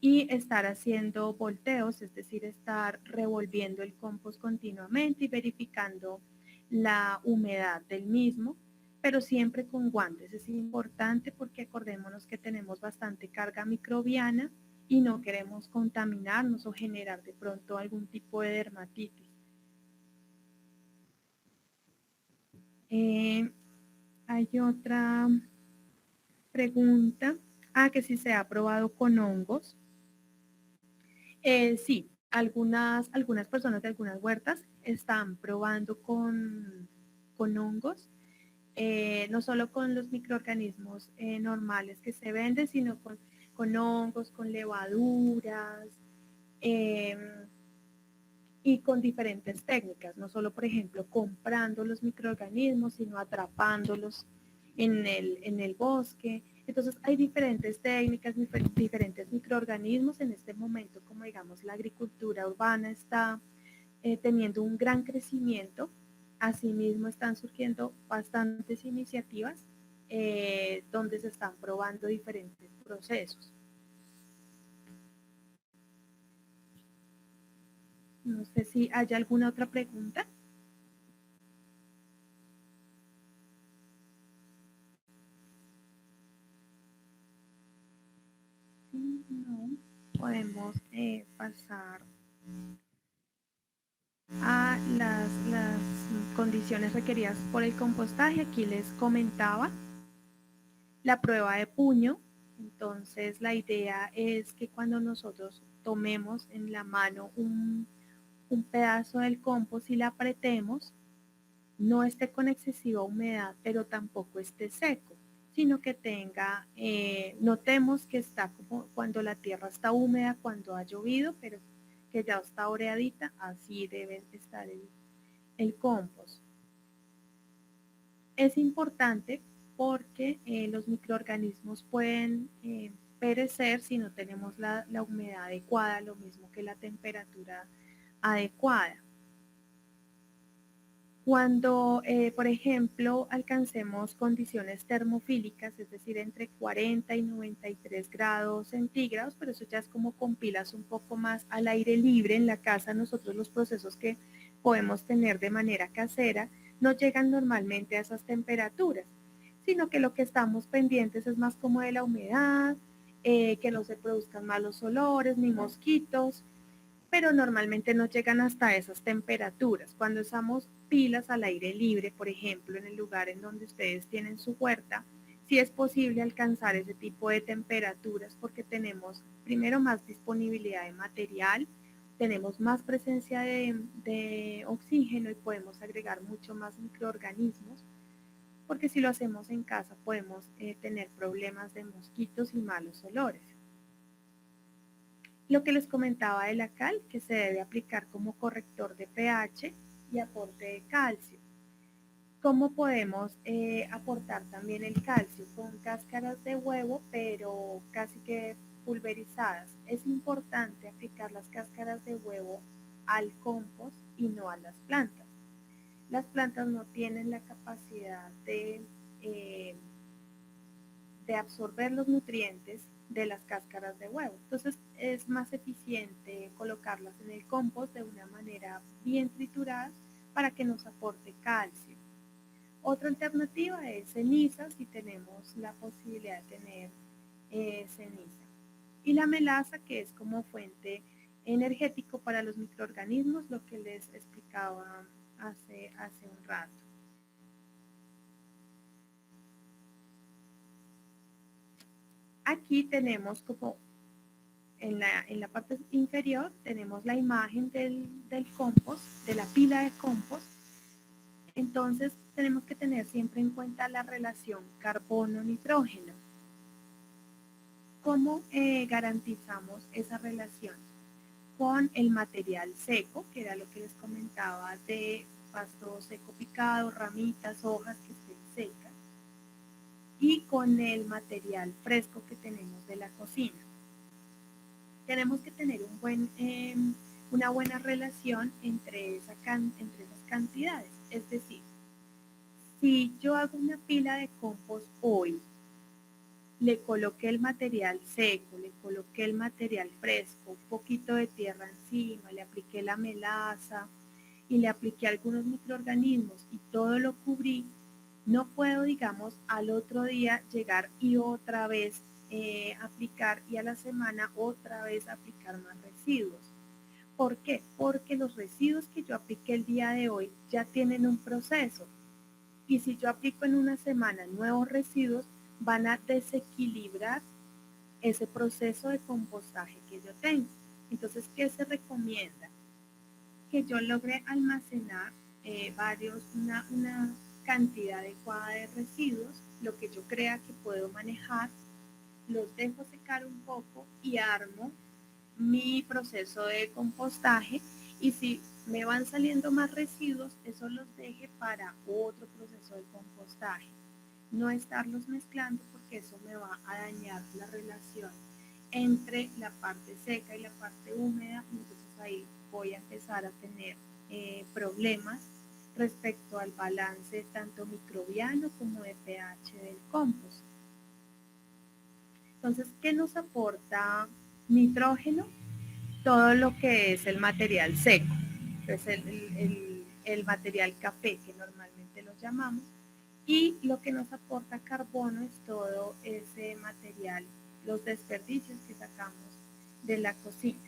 y estar haciendo volteos, es decir, estar revolviendo el compost continuamente y verificando la humedad del mismo, pero siempre con guantes. Es importante porque acordémonos que tenemos bastante carga microbiana y no queremos contaminarnos o generar de pronto algún tipo de dermatitis. Hay otra pregunta. Que si se ha probado con hongos. Sí, algunas personas de algunas huertas están probando con hongos, no solo con los microorganismos normales que se venden, sino con hongos, con levaduras, y con diferentes técnicas, no solo, por ejemplo, comprando los microorganismos, sino atrapándolos en el bosque. Entonces, hay diferentes técnicas, diferentes microorganismos. En este momento, como digamos, la agricultura urbana está teniendo un gran crecimiento. Asimismo, están surgiendo bastantes iniciativas donde se están probando diferentes procesos. No sé si hay alguna otra pregunta. Si no, podemos pasar a las condiciones requeridas por el compostaje. Aquí les comentaba la prueba de puño. Entonces, la idea es que cuando nosotros tomemos en la mano un pedazo del compost y la apretemos, no esté con excesiva humedad, pero tampoco esté seco, sino que tenga, notemos que está como cuando la tierra está húmeda, cuando ha llovido, pero que ya está oreadita, así debe estar el compost. Es importante porque los microorganismos pueden perecer si no tenemos la humedad adecuada, lo mismo que la temperatura adecuada. Cuando, por ejemplo, alcancemos condiciones termofílicas, es decir, entre 40 y 93 grados centígrados, pero eso ya es como con pilas un poco más al aire libre en la casa. Nosotros los procesos que podemos tener de manera casera no llegan normalmente a esas temperaturas, sino que lo que estamos pendientes es más como de la humedad, que no se produzcan malos olores ni mosquitos, pero normalmente no llegan hasta esas temperaturas. Cuando usamos pilas al aire libre, por ejemplo, en el lugar en donde ustedes tienen su huerta, sí es posible alcanzar ese tipo de temperaturas porque tenemos primero más disponibilidad de material, tenemos más presencia de oxígeno y podemos agregar mucho más microorganismos, porque si lo hacemos en casa podemos tener problemas de mosquitos y malos olores. Lo que les comentaba de la cal, que se debe aplicar como corrector de pH y aporte de calcio. ¿Cómo podemos aportar también el calcio? Con cáscaras de huevo, pero casi que pulverizadas. Es importante aplicar las cáscaras de huevo al compost y no a las plantas. Las plantas no tienen la capacidad de absorber los nutrientes de las cáscaras de huevo. Entonces es más eficiente colocarlas en el compost de una manera bien triturada para que nos aporte calcio. Otra alternativa es ceniza, si tenemos la posibilidad de tener ceniza. Y la melaza, que es como fuente energético para los microorganismos, lo que les explicaba hace un rato. Aquí tenemos como en la parte inferior tenemos la imagen del compost, de la pila de compost. Entonces tenemos que tener siempre en cuenta la relación carbono-nitrógeno. ¿Cómo garantizamos esa relación? Con el material seco, que era lo que les comentaba de pasto seco picado, ramitas, hojas que estén secas, y con el material fresco que tenemos de la cocina. Tenemos que tener una buena relación entre esas cantidades. Es decir, si yo hago una pila de compost hoy, le coloqué el material seco, le coloqué el material fresco, un poquito de tierra encima, le apliqué la melaza y le apliqué algunos microorganismos y todo lo cubrí, no puedo, digamos, al otro día llegar y otra vez aplicar y a la semana otra vez aplicar más residuos. ¿Por qué? Porque los residuos que yo apliqué el día de hoy ya tienen un proceso. Y si yo aplico en una semana nuevos residuos, van a desequilibrar ese proceso de compostaje que yo tengo. Entonces, ¿qué se recomienda? Que yo logre almacenar una cantidad adecuada de residuos, lo que yo crea que puedo manejar, los dejo secar un poco y armo mi proceso de compostaje, y si me van saliendo más residuos, eso los deje para otro proceso de compostaje. No estarlos mezclando porque eso me va a dañar la relación entre la parte seca y la parte húmeda, entonces ahí voy a empezar a tener problemas respecto al balance tanto microbiano como de pH del compost. Entonces, ¿qué nos aporta nitrógeno? Todo lo que es el material seco, es el material café que normalmente lo llamamos, y lo que nos aporta carbono es todo ese material, los desperdicios que sacamos de la cocina.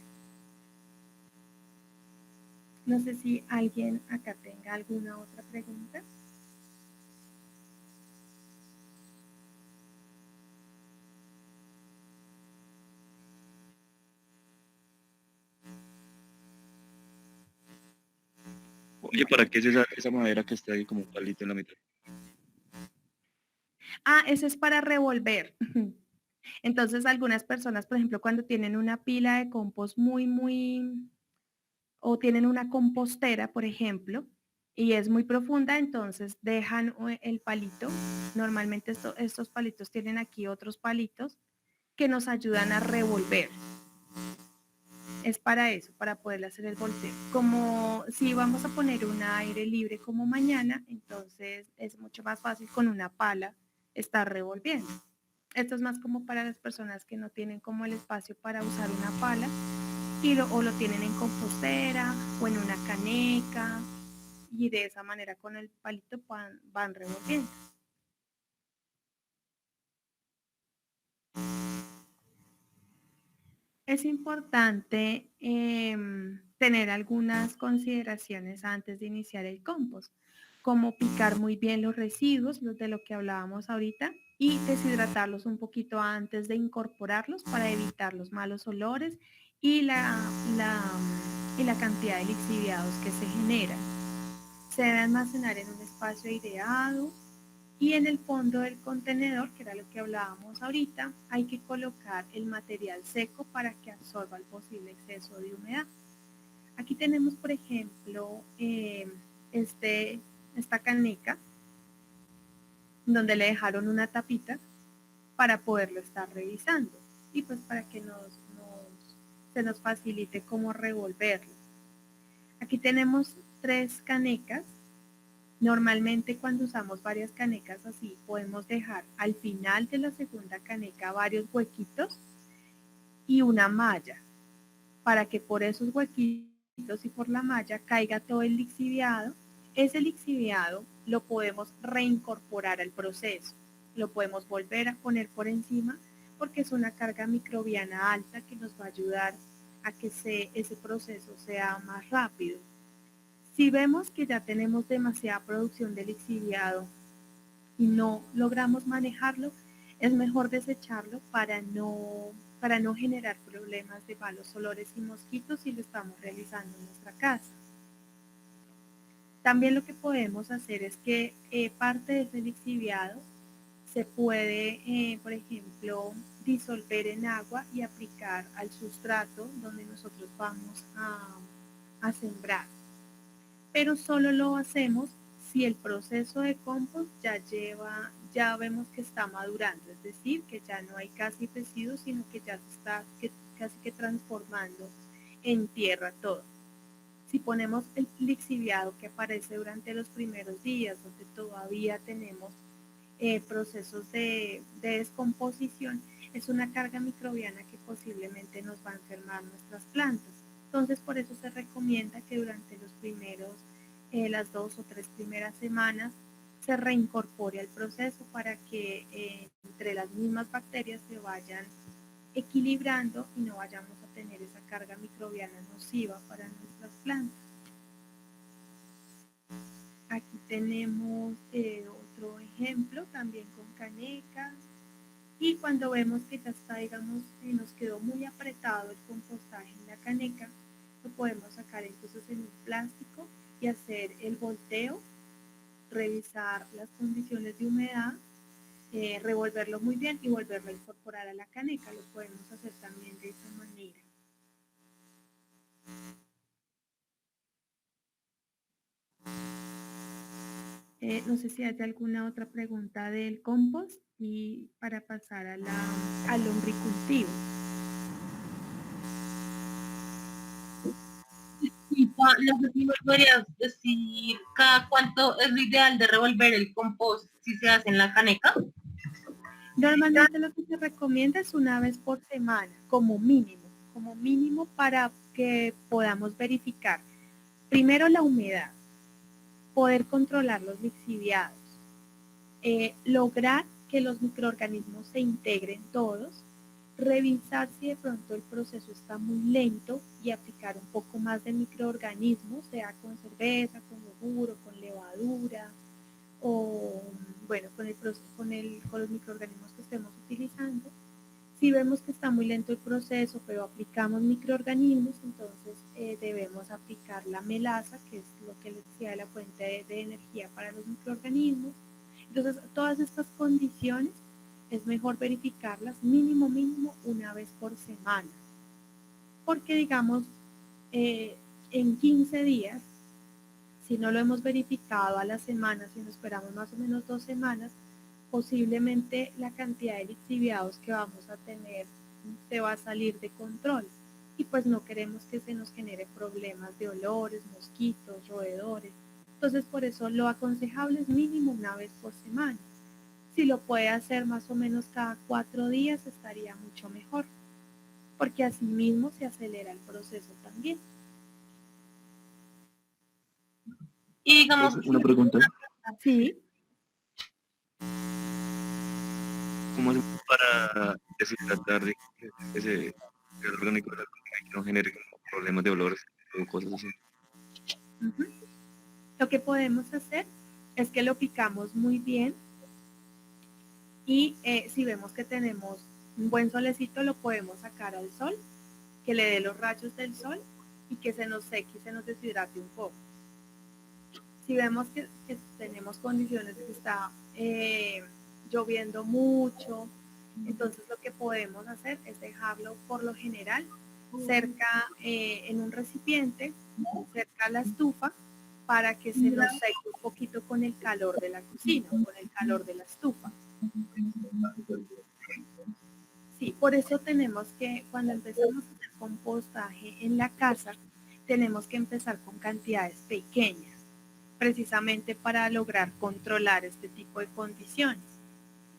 No sé si alguien acá tenga alguna otra pregunta. Oye, ¿para qué es esa madera que está ahí como un palito en la mitad? Ah, eso es para revolver. Entonces, algunas personas, por ejemplo, cuando tienen una pila de compost o tienen una compostera, por ejemplo, y es muy profunda, entonces dejan el palito. Normalmente estos palitos tienen aquí otros palitos que nos ayudan a revolver. Es para eso, para poder hacer el volteo. Como si vamos a poner un aire libre como mañana, entonces es mucho más fácil con una pala estar revolviendo. Esto es más como para las personas que no tienen como el espacio para usar una pala o lo tienen en compostera o en una caneca, y de esa manera con el palito van revolviendo. Es importante tener algunas consideraciones antes de iniciar el compost, como picar muy bien los residuos, los de lo que hablábamos ahorita, y deshidratarlos un poquito antes de incorporarlos para evitar los malos olores y la cantidad de lixiviados que se generan. Se debe almacenar en un espacio aireado, y en el fondo del contenedor, que era lo que hablábamos ahorita, hay que colocar el material seco para que absorba el posible exceso de humedad. Aquí tenemos, por ejemplo, esta caneca, donde le dejaron una tapita para poderlo estar revisando y pues para que se nos facilite cómo revolverlo. Aquí tenemos 3 canecas. Normalmente cuando usamos varias canecas así, podemos dejar al final de la segunda caneca varios huequitos y una malla, para que por esos huequitos y por la malla caiga todo el lixiviado. Ese lixiviado lo podemos reincorporar al proceso, lo podemos volver a poner por encima porque es una carga microbiana alta que nos va a ayudar a que ese proceso sea más rápido. Si vemos que ya tenemos demasiada producción de lixiviado y no logramos manejarlo, es mejor desecharlo para no generar problemas de malos olores y mosquitos si lo estamos realizando en nuestra casa. También lo que podemos hacer es que parte de ese lixiviado se puede, por ejemplo, disolver en agua y aplicar al sustrato donde nosotros vamos a sembrar. Pero solo lo hacemos si el proceso de compost ya vemos que está madurando, es decir, que ya no hay casi residuos, sino que ya se está casi que transformando en tierra todo. Si ponemos el lixiviado que aparece durante los primeros días, donde todavía tenemos procesos de descomposición, es una carga microbiana que posiblemente nos va a enfermar nuestras plantas. Entonces, por eso se recomienda que durante las 2 o 3 primeras semanas se reincorpore al proceso para que entre las mismas bacterias se vayan equilibrando y no vayamos a tener esa carga microbiana nociva para nuestras plantas. Aquí tenemos otro ejemplo también con canecas, y cuando vemos que ya está, digamos, nos quedó muy apretado el compostaje en la caneca, lo podemos sacar entonces en un plástico y hacer el volteo, revisar las condiciones de humedad, revolverlo muy bien y volverlo a incorporar a la caneca. Lo podemos hacer también de esa manera. No sé si hay alguna otra pregunta del compost y para pasar al lombricultivo. No sé si me podrías decir cada cuánto es lo ideal de revolver el compost si se hace en la caneca. Normalmente lo que se recomienda es una vez por semana, como mínimo para que podamos verificar primero la humedad, poder controlar los lixiviados, lograr que los microorganismos se integren todos, revisar si de pronto el proceso está muy lento y aplicar un poco más de microorganismos, sea con cerveza, con yogur, con levadura, o bueno, con los microorganismos que estemos utilizando. Si vemos que está muy lento el proceso, pero aplicamos microorganismos, entonces debemos aplicar la melaza, que es lo que les decía de la fuente de energía para los microorganismos. Entonces, todas estas condiciones es mejor verificarlas mínimo una vez por semana. Porque digamos, en 15 días, si no lo hemos verificado a la semana, si nos esperamos más o menos 2 semanas, posiblemente la cantidad de lixiviados que vamos a tener se va a salir de control. Y pues no queremos que se nos genere problemas de olores, mosquitos, roedores. Entonces, por eso lo aconsejable es mínimo una vez por semana. Si lo puede hacer más o menos cada 4 días, estaría mucho mejor, porque así mismo se acelera el proceso también. Y digamos, Una pregunta. Sí. ¿Cómo hacemos para deshidratar ese gas orgánico que no genere como problemas de olores o cosas así? Uh-huh. Lo que podemos hacer es que lo picamos muy bien y si vemos que tenemos un buen solecito, lo podemos sacar al sol, que le dé los rayos del sol y que se nos seque y se nos deshidrate un poco. Si vemos que tenemos condiciones de que está lloviendo mucho, entonces lo que podemos hacer es dejarlo por lo general cerca en un recipiente, cerca a la estufa, para que se nos seque un poquito con el calor de la cocina, con el calor de la estufa. Sí, por eso tenemos que, cuando empezamos a hacer compostaje en la casa, tenemos que empezar con cantidades pequeñas, precisamente para lograr controlar este tipo de condiciones.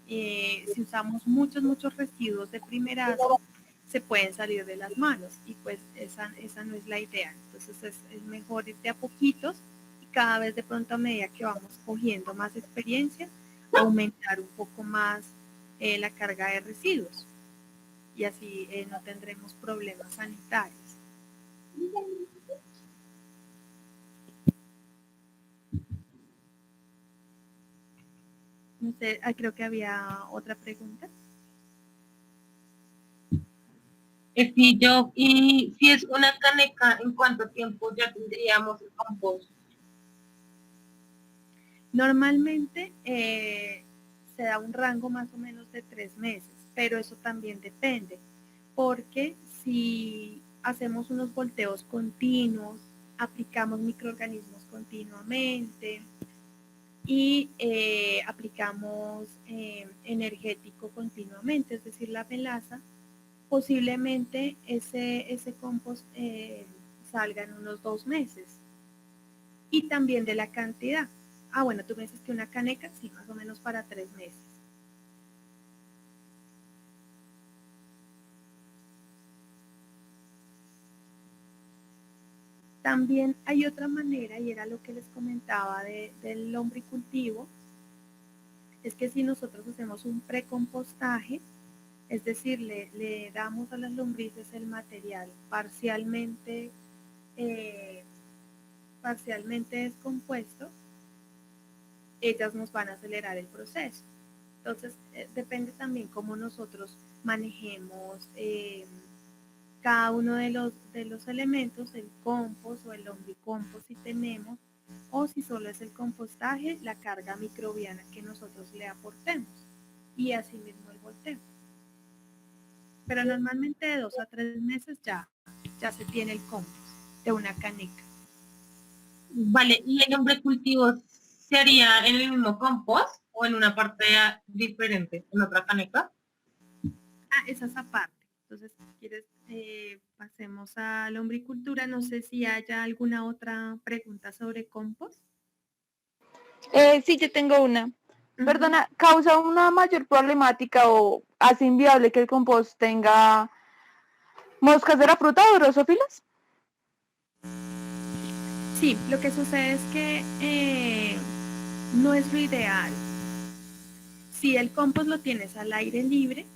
Si usamos muchos residuos de primerazo, se pueden salir de las manos y pues esa no es la idea. Entonces es mejor ir de a poquitos y cada vez de pronto a medida que vamos cogiendo más experiencia, aumentar un poco más la carga de residuos. y así no tendremos problemas sanitarios. No sé, creo que había otra pregunta. Y si es una caneca, ¿en cuánto tiempo ya tendríamos el compost? Normalmente se da un rango más o menos de 3 meses, pero eso también depende, porque si hacemos unos volteos continuos, aplicamos microorganismos continuamente y aplicamos energético continuamente, es decir, la melaza, posiblemente ese compost salga en unos 2 meses. Y también de la cantidad. Bueno, tú me dices que una caneca, sí, más o menos para 3 meses. También hay otra manera, y era lo que les comentaba del lombricultivo, es que si nosotros hacemos un precompostaje, es decir, le damos a las lombrices el material parcialmente descompuesto, ellas nos van a acelerar el proceso. Entonces, depende también cómo nosotros manejemos cada uno de los elementos, el compost o el lombricompost si tenemos, o si solo es el compostaje, la carga microbiana que nosotros le aportemos, y así mismo el volteo. Pero normalmente de 2 a 3 meses ya se tiene el compost de una caneca. Vale, ¿y el lombricultivo se haría en el mismo compost o en una parte diferente, en otra caneca? Esa es aparte. Entonces, si quieres, pasemos a lombricultura. No sé si haya alguna otra pregunta sobre compost. Sí, yo tengo una. Perdona, ¿causa una mayor problemática o hace inviable que el compost tenga moscas de la fruta o drosófilas? Sí, lo que sucede es que no es lo ideal. Si el compost lo tienes al aire libre,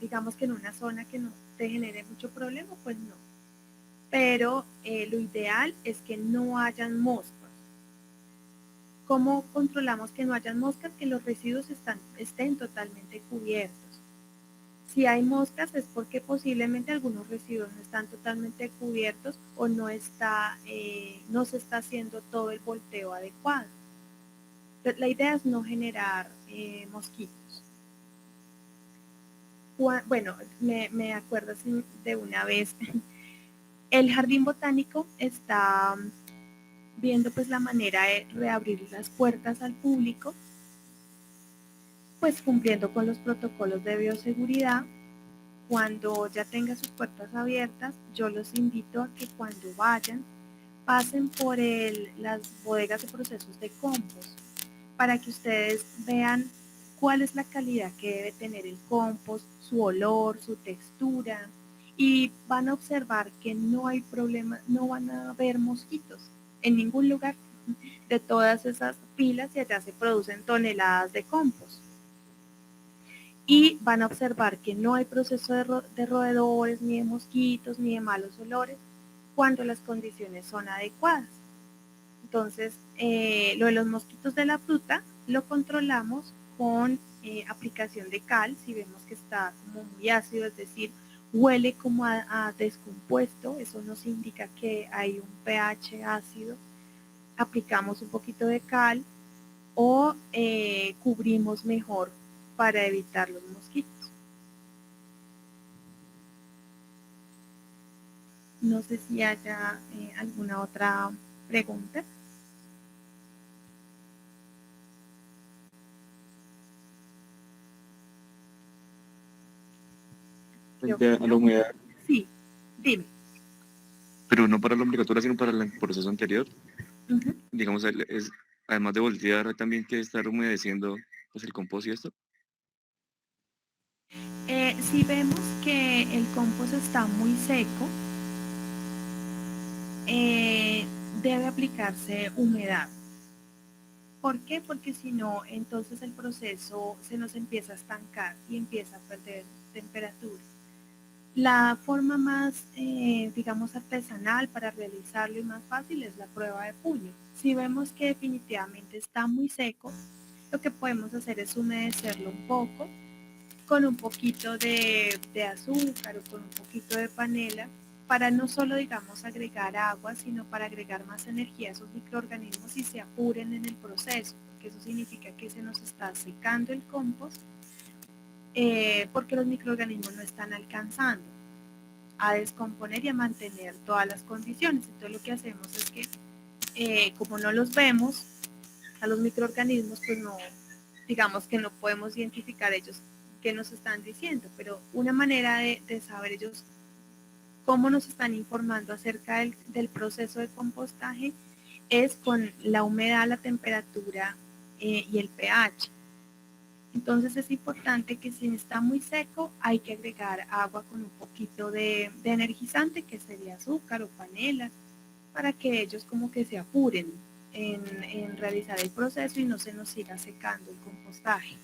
digamos que en una zona que no te genere mucho problema, pues no. Pero lo ideal es que no hayan moscas. ¿Cómo controlamos que no hayan moscas? Que los residuos estén totalmente cubiertos. Si hay moscas es porque posiblemente algunos residuos no están totalmente cubiertos o no se está haciendo todo el volteo adecuado. La idea es no generar mosquitos. Bueno, me acuerdo de una vez, el jardín botánico está viendo pues la manera de reabrir las puertas al público, pues cumpliendo con los protocolos de bioseguridad. Cuando ya tenga sus puertas abiertas, yo los invito a que cuando vayan, pasen por las bodegas de procesos de compost, para que ustedes vean cuál es la calidad que debe tener el compost, su olor, su textura, y van a observar que no hay problema, no van a haber mosquitos en ningún lugar de todas esas pilas, y allá se producen toneladas de compost. Y van a observar que no hay proceso de roedores, ni de mosquitos, ni de malos olores, cuando las condiciones son adecuadas. Entonces, lo de los mosquitos de la fruta lo controlamos con aplicación de cal. Si vemos que está como muy ácido, es decir, huele como a descompuesto, eso nos indica que hay un pH ácido, aplicamos un poquito de cal o cubrimos mejor para evitar los mosquitos. No sé si haya alguna otra pregunta. A la humedad, Sí, dime. pero no para la obligatura, sino para el proceso anterior. Digamos, además de voltear, también que estar humedeciendo pues, el compost y esto. Si vemos que el compost está muy seco, debe aplicarse humedad. ¿Por qué? Porque si no, entonces el proceso se nos empieza a estancar y empieza a perder temperaturas. La forma más, digamos, artesanal para realizarlo y más fácil es la prueba de puño. Si vemos que definitivamente está muy seco, lo que podemos hacer es humedecerlo un poco con un poquito de azúcar o con un poquito de panela para no solo, digamos, agregar agua, sino para agregar más energía a esos microorganismos y se apuren en el proceso, porque eso significa que se nos está secando el compost porque los microorganismos no están alcanzando a descomponer y a mantener todas las condiciones. Entonces lo que hacemos es que como no los vemos, a los microorganismos, pues no, digamos que no podemos identificar ellos qué nos están diciendo, pero una manera de saber ellos cómo nos están informando acerca del proceso de compostaje es con la humedad, la temperatura y el pH. Entonces es importante que si está muy seco hay que agregar agua con un poquito de energizante, que sería azúcar o panela, para que ellos como que se apuren en realizar el proceso y no se nos siga secando el compostaje.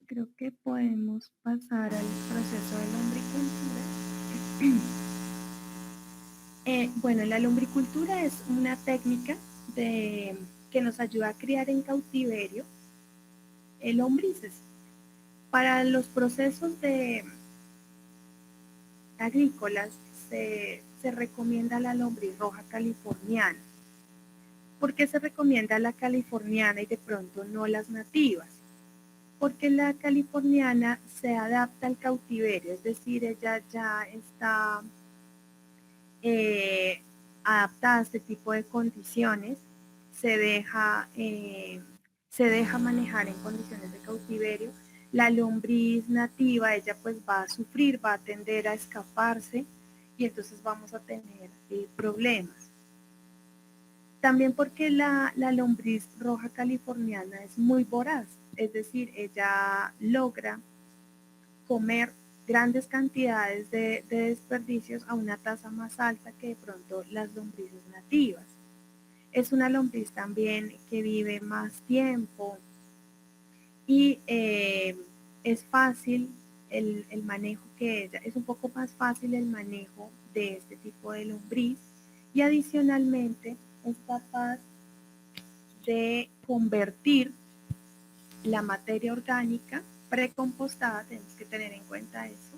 Creo que podemos pasar al proceso de lombricultura. Bueno, la lombricultura es una técnica que nos ayuda a criar en cautiverio lombrices. Para los procesos agrícolas se recomienda la lombriz roja californiana. ¿Por qué se recomienda la californiana y de pronto no las nativas? Porque la californiana se adapta al cautiverio, es decir, ella ya está adaptada a este tipo de condiciones, se deja manejar en condiciones de cautiverio. La lombriz nativa, ella pues va a sufrir, va a tender a escaparse y entonces vamos a tener problemas. También porque la lombriz roja californiana es muy voraz, es decir, ella logra comer grandes cantidades de desperdicios a una tasa más alta que de pronto las lombrices nativas. Es una lombriz también que vive más tiempo y es fácil el manejo que ella, es un poco más fácil el manejo de este tipo de lombriz y adicionalmente es capaz de convertir la materia orgánica precompostada, tenemos que tener en cuenta eso,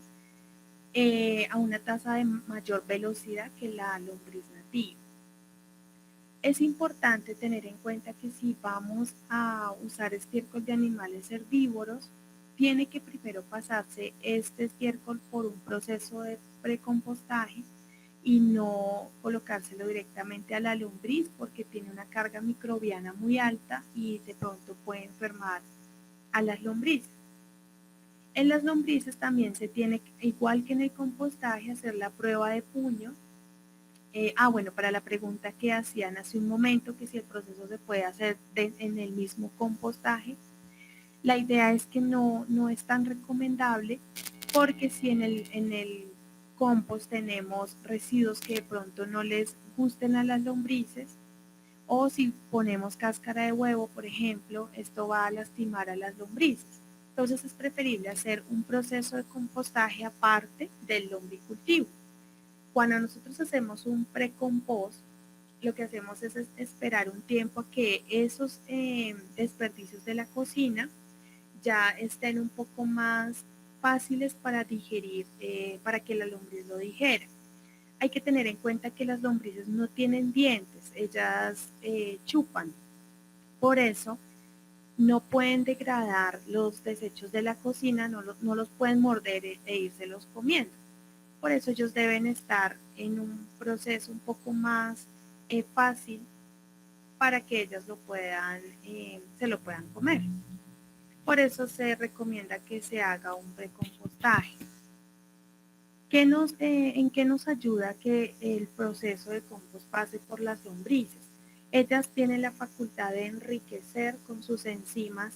a una tasa de mayor velocidad que la lombriz nativa. Es importante tener en cuenta que si vamos a usar estiércol de animales herbívoros, tiene que primero pasarse este estiércol por un proceso de precompostaje y no colocárselo directamente a la lombriz porque tiene una carga microbiana muy alta y de pronto puede enfermar a las lombrices. En las lombrices también se tiene, igual que en el compostaje, hacer la prueba de puño. Bueno, para la pregunta que hacían hace un momento, que si el proceso se puede hacer en el mismo compostaje, la idea es que no es tan recomendable porque si en el compost tenemos residuos que de pronto no les gusten a las lombrices, o si ponemos cáscara de huevo, por ejemplo, esto va a lastimar a las lombrices. Entonces es preferible hacer un proceso de compostaje aparte del lombricultivo. Cuando nosotros hacemos un precompost, lo que hacemos es esperar un tiempo a que esos desperdicios de la cocina ya estén un poco más fáciles para digerir, para que la lombriz lo digiera. Hay que tener en cuenta que las lombrices no tienen dientes, ellas chupan. Por eso no pueden degradar los desechos de la cocina, no los pueden morder e irselos comiendo. Por eso ellos deben estar en un proceso un poco más fácil para que ellas se lo puedan comer. Por eso se recomienda que se haga un precompostaje. ¿En qué nos ayuda que el proceso de compost pase por las lombrices? Ellas tienen la facultad de enriquecer con sus enzimas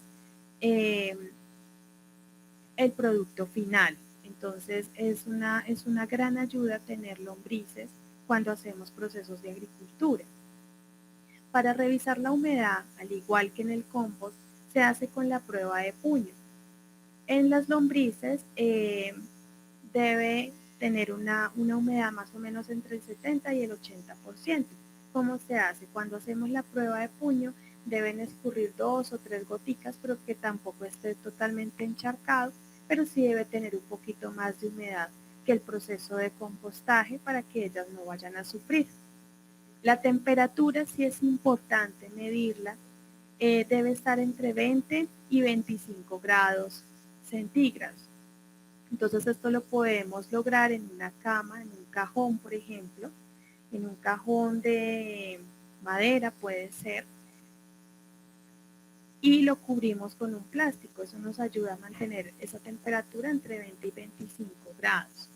el producto final. Entonces es una gran ayuda tener lombrices cuando hacemos procesos de agricultura. Para revisar la humedad, al igual que en el compost, se hace con la prueba de puño. En las lombrices debe tener una humedad más o menos entre el 70 y el 80%. ¿Cómo se hace? Cuando hacemos la prueba de puño, deben escurrir 2 o 3 goticas, pero que tampoco esté totalmente encharcado, pero sí debe tener un poquito más de humedad que el proceso de compostaje para que ellas no vayan a sufrir. La temperatura sí es importante medirla, debe estar entre 20 y 25 grados centígrados. Entonces esto lo podemos lograr en una cama, en un cajón, por ejemplo, en un cajón de madera puede ser, y lo cubrimos con un plástico. Eso nos ayuda a mantener esa temperatura entre 20 y 25 grados.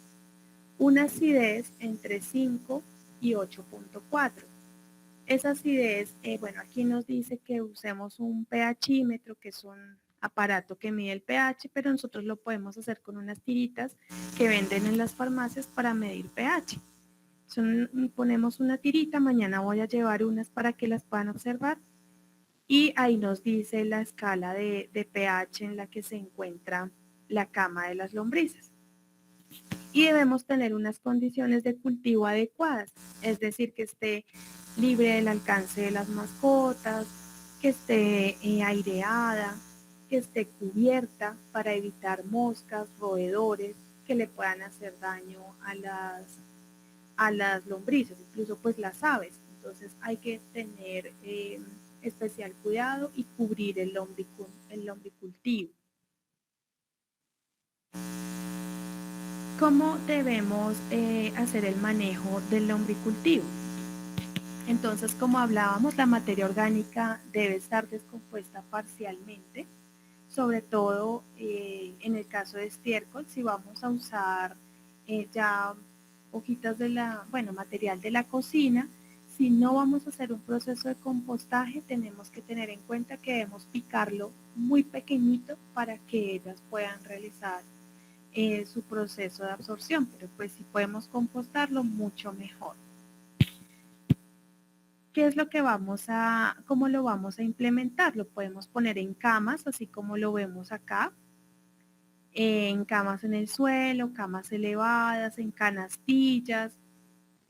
Una acidez entre 5 y 8.4. Esa acidez, bueno, aquí nos dice que usemos un pHímetro, que es un aparato que mide el pH, pero nosotros lo podemos hacer con unas tiritas que venden en las farmacias para medir pH. Ponemos una tirita, mañana voy a llevar unas para que las puedan observar, y ahí nos dice la escala de pH en la que se encuentra la cama de las lombrices. Y debemos tener unas condiciones de cultivo adecuadas, es decir, que esté libre del alcance de las mascotas, que esté aireada, que esté cubierta para evitar moscas, roedores que le puedan hacer daño a las lombrices, incluso pues las aves. Entonces hay que tener especial cuidado y cubrir el lombricultivo. ¿Cómo debemos hacer el manejo del lombricultivo? Entonces, como hablábamos, la materia orgánica debe estar descompuesta parcialmente, sobre todo en el caso de estiércol, si vamos a usar ya hojitas material de la cocina. Si no vamos a hacer un proceso de compostaje, tenemos que tener en cuenta que debemos picarlo muy pequeñito para que ellas puedan realizar su proceso de absorción, pero pues si podemos compostarlo, mucho mejor. ¿Qué es lo que cómo lo vamos a implementar? Lo podemos poner en camas, así como lo vemos acá, en camas en el suelo, camas elevadas, en canastillas.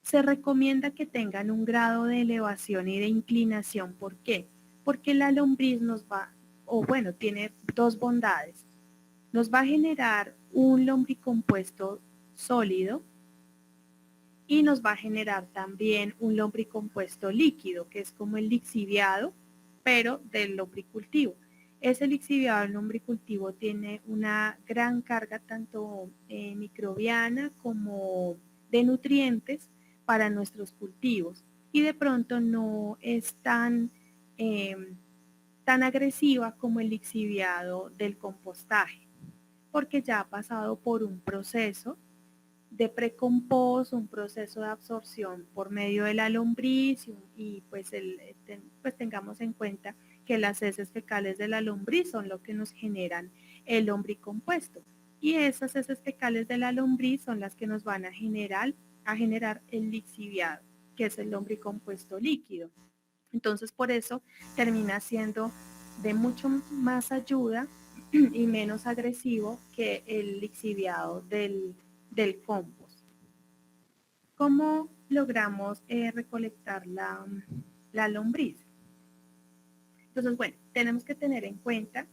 Se recomienda que tengan un grado de elevación y de inclinación. ¿Por qué? Porque la lombriz tiene dos bondades. Nos va a generar un lombricompuesto sólido y nos va a generar también un lombricompuesto líquido, que es como el lixiviado, pero del lombricultivo. Ese lixiviado del lombricultivo tiene una gran carga tanto microbiana como de nutrientes para nuestros cultivos, y de pronto no es tan agresiva como el lixiviado del compostaje, porque ya ha pasado por un proceso de precompost, un proceso de absorción por medio de la lombriz, y pues tengamos en cuenta que las heces fecales de la lombriz son lo que nos generan el lombricompuesto, y esas heces fecales de la lombriz son las que nos van a generar el lixiviado, que es el lombricompuesto líquido. Entonces, por eso termina siendo de mucho más ayuda y menos agresivo que el lixiviado del compost. ¿Cómo logramos recolectar la lombriz? Entonces, bueno, tenemos que tener en cuenta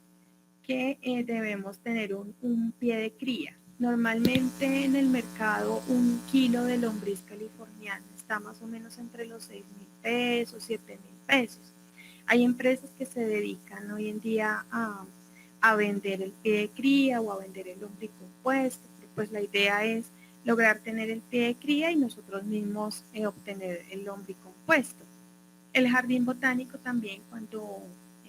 que debemos tener un pie de cría. Normalmente en el mercado 1 kilo de lombriz californiana está más o menos entre los 6.000 pesos, 7.000 pesos. Hay empresas que se dedican hoy en día a vender el pie de cría o a vender el lombricompuesto. Pues la idea es lograr tener el pie de cría y nosotros mismos obtener el lombricompuesto. El jardín botánico también, cuando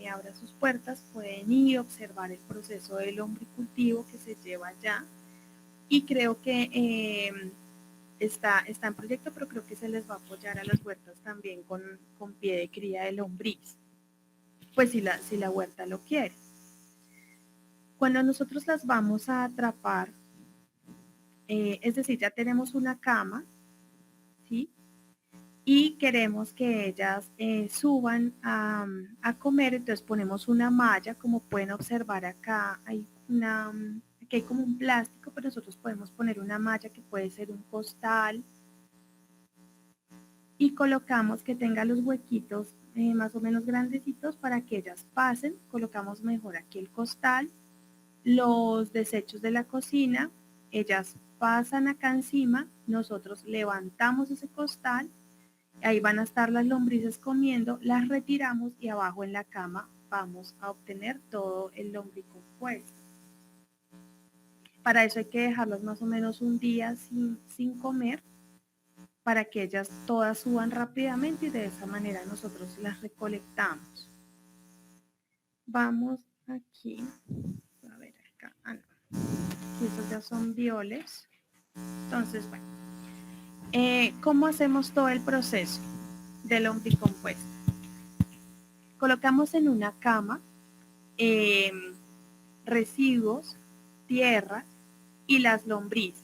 abra sus puertas, pueden ir a observar el proceso del lombricultivo que se lleva allá, y creo que está en proyecto, pero creo que se les va a apoyar a las huertas también con pie de cría de lombriz, pues si la huerta lo quiere. Cuando nosotros las vamos a atrapar, es decir, ya tenemos una cama, ¿sí? y queremos que ellas suban a comer, entonces ponemos una malla, como pueden observar acá, aquí hay como un plástico, pero nosotros podemos poner una malla que puede ser un costal, y colocamos que tenga los huequitos más o menos grandecitos para que ellas pasen. Colocamos mejor aquí el costal, los desechos de la cocina, ellas pasan acá encima, nosotros levantamos ese costal, ahí van a estar las lombrices comiendo, las retiramos y abajo en la cama vamos a obtener todo el lombricompuesto. Para eso hay que dejarlos más o menos un día sin comer, para que ellas todas suban rápidamente y de esa manera nosotros las recolectamos. Vamos aquí, a ver acá, aquí estos ya son violes. Entonces, bueno, ¿cómo hacemos todo el proceso del lombricompuesto? Colocamos en una cama residuos, tierra y las lombrices.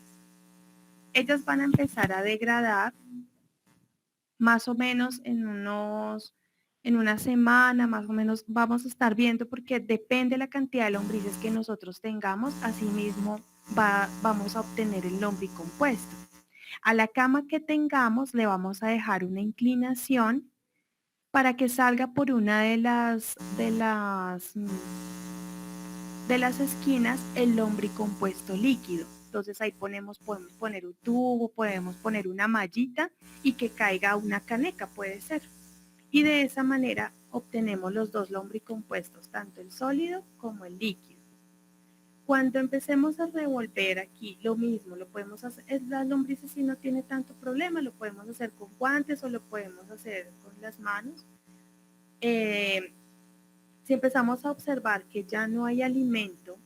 Ellas van a empezar a degradar más o menos en una semana, más o menos vamos a estar viendo, porque depende de la cantidad de lombrices que nosotros tengamos, asimismo vamos a obtener el lombricompuesto. A la cama que tengamos le vamos a dejar una inclinación para que salga por una de las esquinas el lombricompuesto líquido. Entonces ahí podemos poner un tubo, podemos poner una mallita y que caiga una caneca, puede ser. Y de esa manera obtenemos los dos lombricompuestos, tanto el sólido como el líquido. Cuando empecemos a revolver aquí, lo mismo, lo podemos hacer, las lombrices si no tiene tanto problema, lo podemos hacer con guantes o lo podemos hacer con las manos. Si empezamos a observar que ya no hay alimento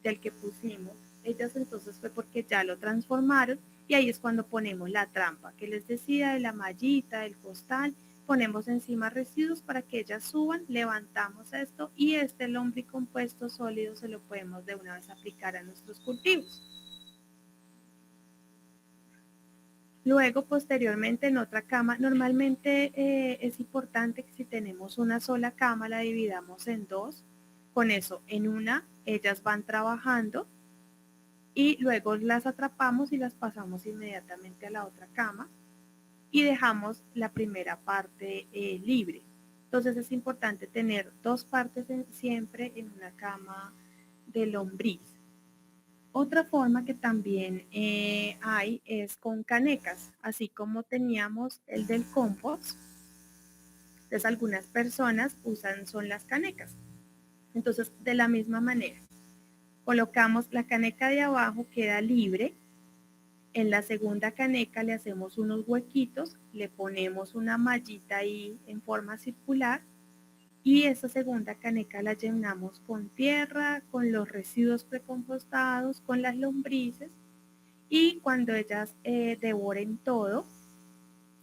del que pusimos, ellas entonces fue porque ya lo transformaron, y ahí es cuando ponemos la trampa que les decía, de la mallita, del costal, ponemos encima residuos para que ellas suban, levantamos esto y este lombricompuesto sólido se lo podemos de una vez aplicar a nuestros cultivos. Luego, posteriormente, en otra cama, normalmente es importante que si tenemos una sola cama, la dividamos en dos. Con eso, en una, ellas van trabajando y luego las atrapamos y las pasamos inmediatamente a la otra cama y dejamos la primera parte libre. Entonces, es importante tener dos partes siempre en una cama de lombriz. Otra forma que también hay es con canecas, así como teníamos el del compost. Entonces algunas personas son las canecas. Entonces de la misma manera, colocamos la caneca de abajo, queda libre. En la segunda caneca le hacemos unos huequitos, le ponemos una mallita ahí en forma circular. Y esa segunda caneca la llenamos con tierra, con los residuos precompostados, con las lombrices, y cuando ellas devoren todo,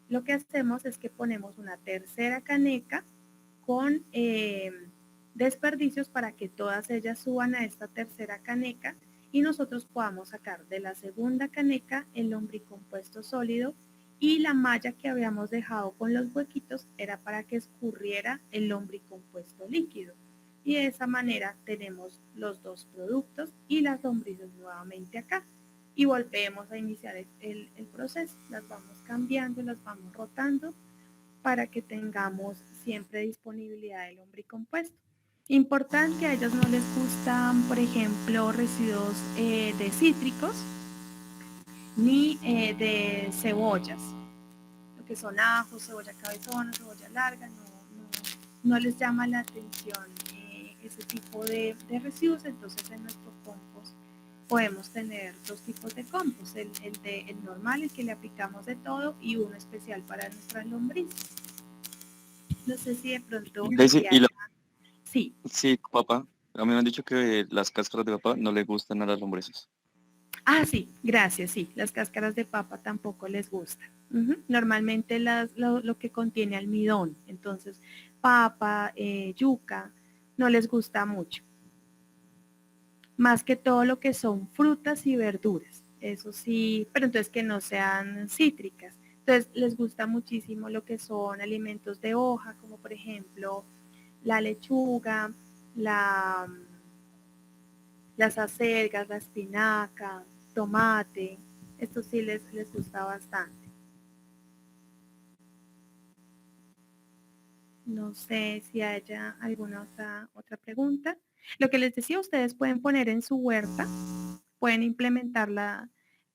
lo que hacemos es que ponemos una tercera caneca con desperdicios para que todas ellas suban a esta tercera caneca y nosotros podamos sacar de la segunda caneca el lombricompuesto sólido, y la malla que habíamos dejado con los huequitos era para que escurriera el lombricompuesto líquido. Y de esa manera tenemos los dos productos y las lombrices nuevamente acá. Y volvemos a iniciar el proceso. Las vamos cambiando, las vamos rotando para que tengamos siempre disponibilidad de lombricompuesto. Importante, a ellos no les gustan, por ejemplo, residuos de cítricos, ni de cebollas, lo que son ajos, cebolla cabezona, cebolla larga, no les llama la atención ese tipo de residuos. Entonces en nuestro compost podemos tener dos tipos de compost, el normal, el que le aplicamos de todo, y uno especial para nuestras lombrices. No sé si de pronto... Daisy, Sí. Sí, papá. A mí me han dicho que las cáscaras de papa no le gustan a las lombrices. Ah, sí, gracias, sí. Las cáscaras de papa tampoco les gustan. Normalmente lo que contiene almidón, entonces papa, yuca, no les gusta mucho. Más que todo lo que son frutas y verduras, eso sí, pero entonces que no sean cítricas. Entonces les gusta muchísimo lo que son alimentos de hoja, como por ejemplo la lechuga, las acelgas, la espinaca, tomate. Esto sí les gusta bastante. No sé si haya alguna otra pregunta. Lo que les decía, ustedes pueden poner en su huerta, pueden implementar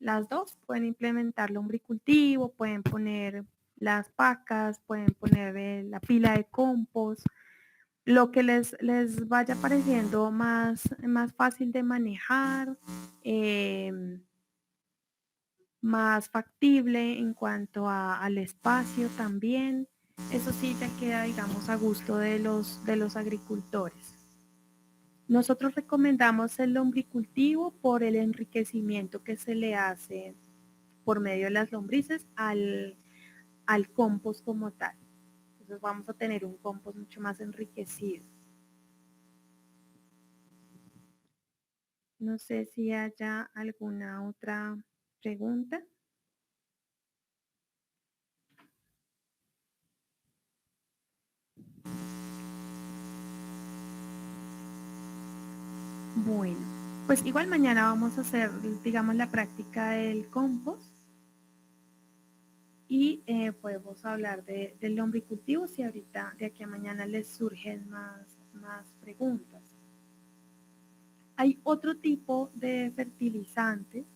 las dos, pueden implementar lombricultivo, pueden poner las pacas, pueden poner la pila de compost, lo que les vaya pareciendo más fácil de manejar, más factible en cuanto al espacio también. Eso sí ya queda, digamos, a gusto de los agricultores. Nosotros recomendamos el lombricultivo por el enriquecimiento que se le hace por medio de las lombrices al compost como tal. Entonces vamos a tener un compost mucho más enriquecido. No sé si haya alguna otra pregunta. Bueno, pues igual mañana vamos a hacer, digamos, la práctica del compost y podemos hablar del lombricultivo si ahorita de aquí a mañana les surgen más preguntas. Hay otro tipo de fertilizantes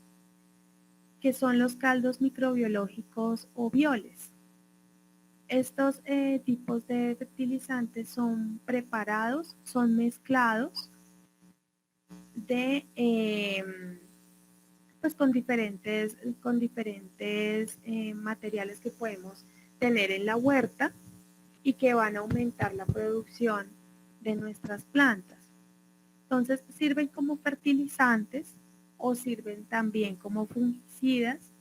que son los caldos microbiológicos o bioles. Estos tipos de fertilizantes son preparados, son mezclados pues con diferentes materiales que podemos tener en la huerta y que van a aumentar la producción de nuestras plantas. Entonces sirven como fertilizantes o sirven también como fungicidas.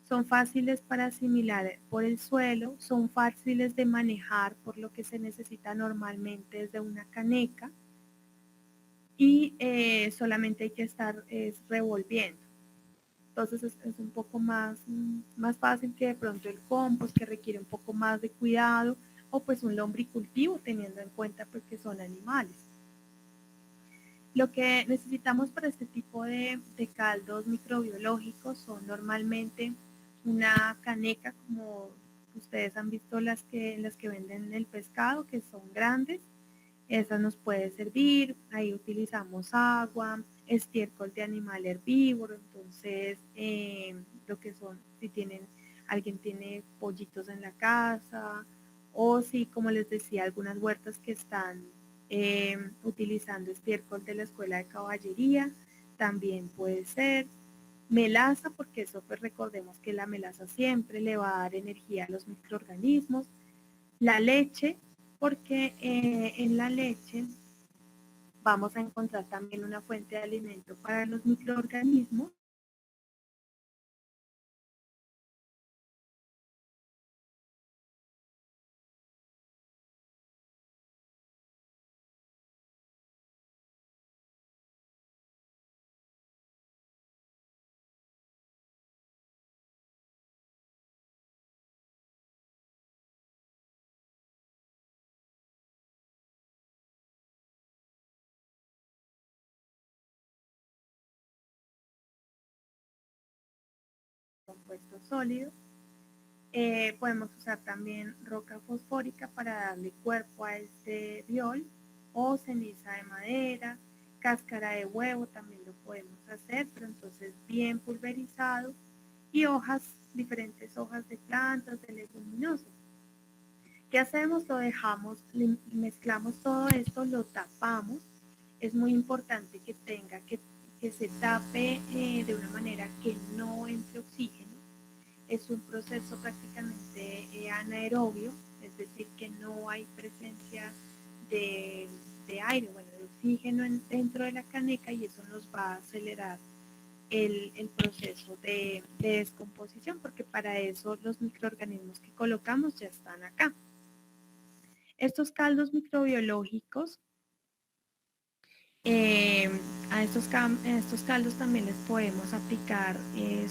Son fáciles para asimilar por el suelo, son fáciles de manejar por lo que se necesita normalmente desde una caneca y solamente hay que estar revolviendo. Entonces es un poco más fácil que de pronto el compost, que requiere un poco más de cuidado, o pues un lombricultivo, teniendo en cuenta pues, que son animales. Lo que necesitamos para este tipo de caldos microbiológicos son normalmente una caneca, como ustedes han visto las que venden el pescado, que son grandes. Esa nos puede servir. Ahí utilizamos agua, estiércol de animal herbívoro. Entonces, lo que son, si alguien tiene pollitos en la casa, o si, como les decía, algunas huertas que están utilizando estiércol de la escuela de caballería, también puede ser. Melaza, porque eso pues recordemos que la melaza siempre le va a dar energía a los microorganismos. La leche, porque en la leche vamos a encontrar también una fuente de alimento para los microorganismos. Compuesto sólido. Podemos usar también roca fosfórica para darle cuerpo a este biol, o ceniza de madera, cáscara de huevo también lo podemos hacer, pero entonces bien pulverizado, y hojas, diferentes hojas de plantas, de leguminosas. ¿Qué hacemos? Lo dejamos, mezclamos todo esto, lo tapamos. Es muy importante que que se tape de una manera que no entre oxígeno. Es un proceso prácticamente anaerobio, es decir, que no hay presencia de aire, bueno, de oxígeno dentro de la caneca, y eso nos va a acelerar el proceso de descomposición, porque para eso los microorganismos que colocamos ya están acá. Estos caldos microbiológicos Eh, a estos caldos también les podemos aplicar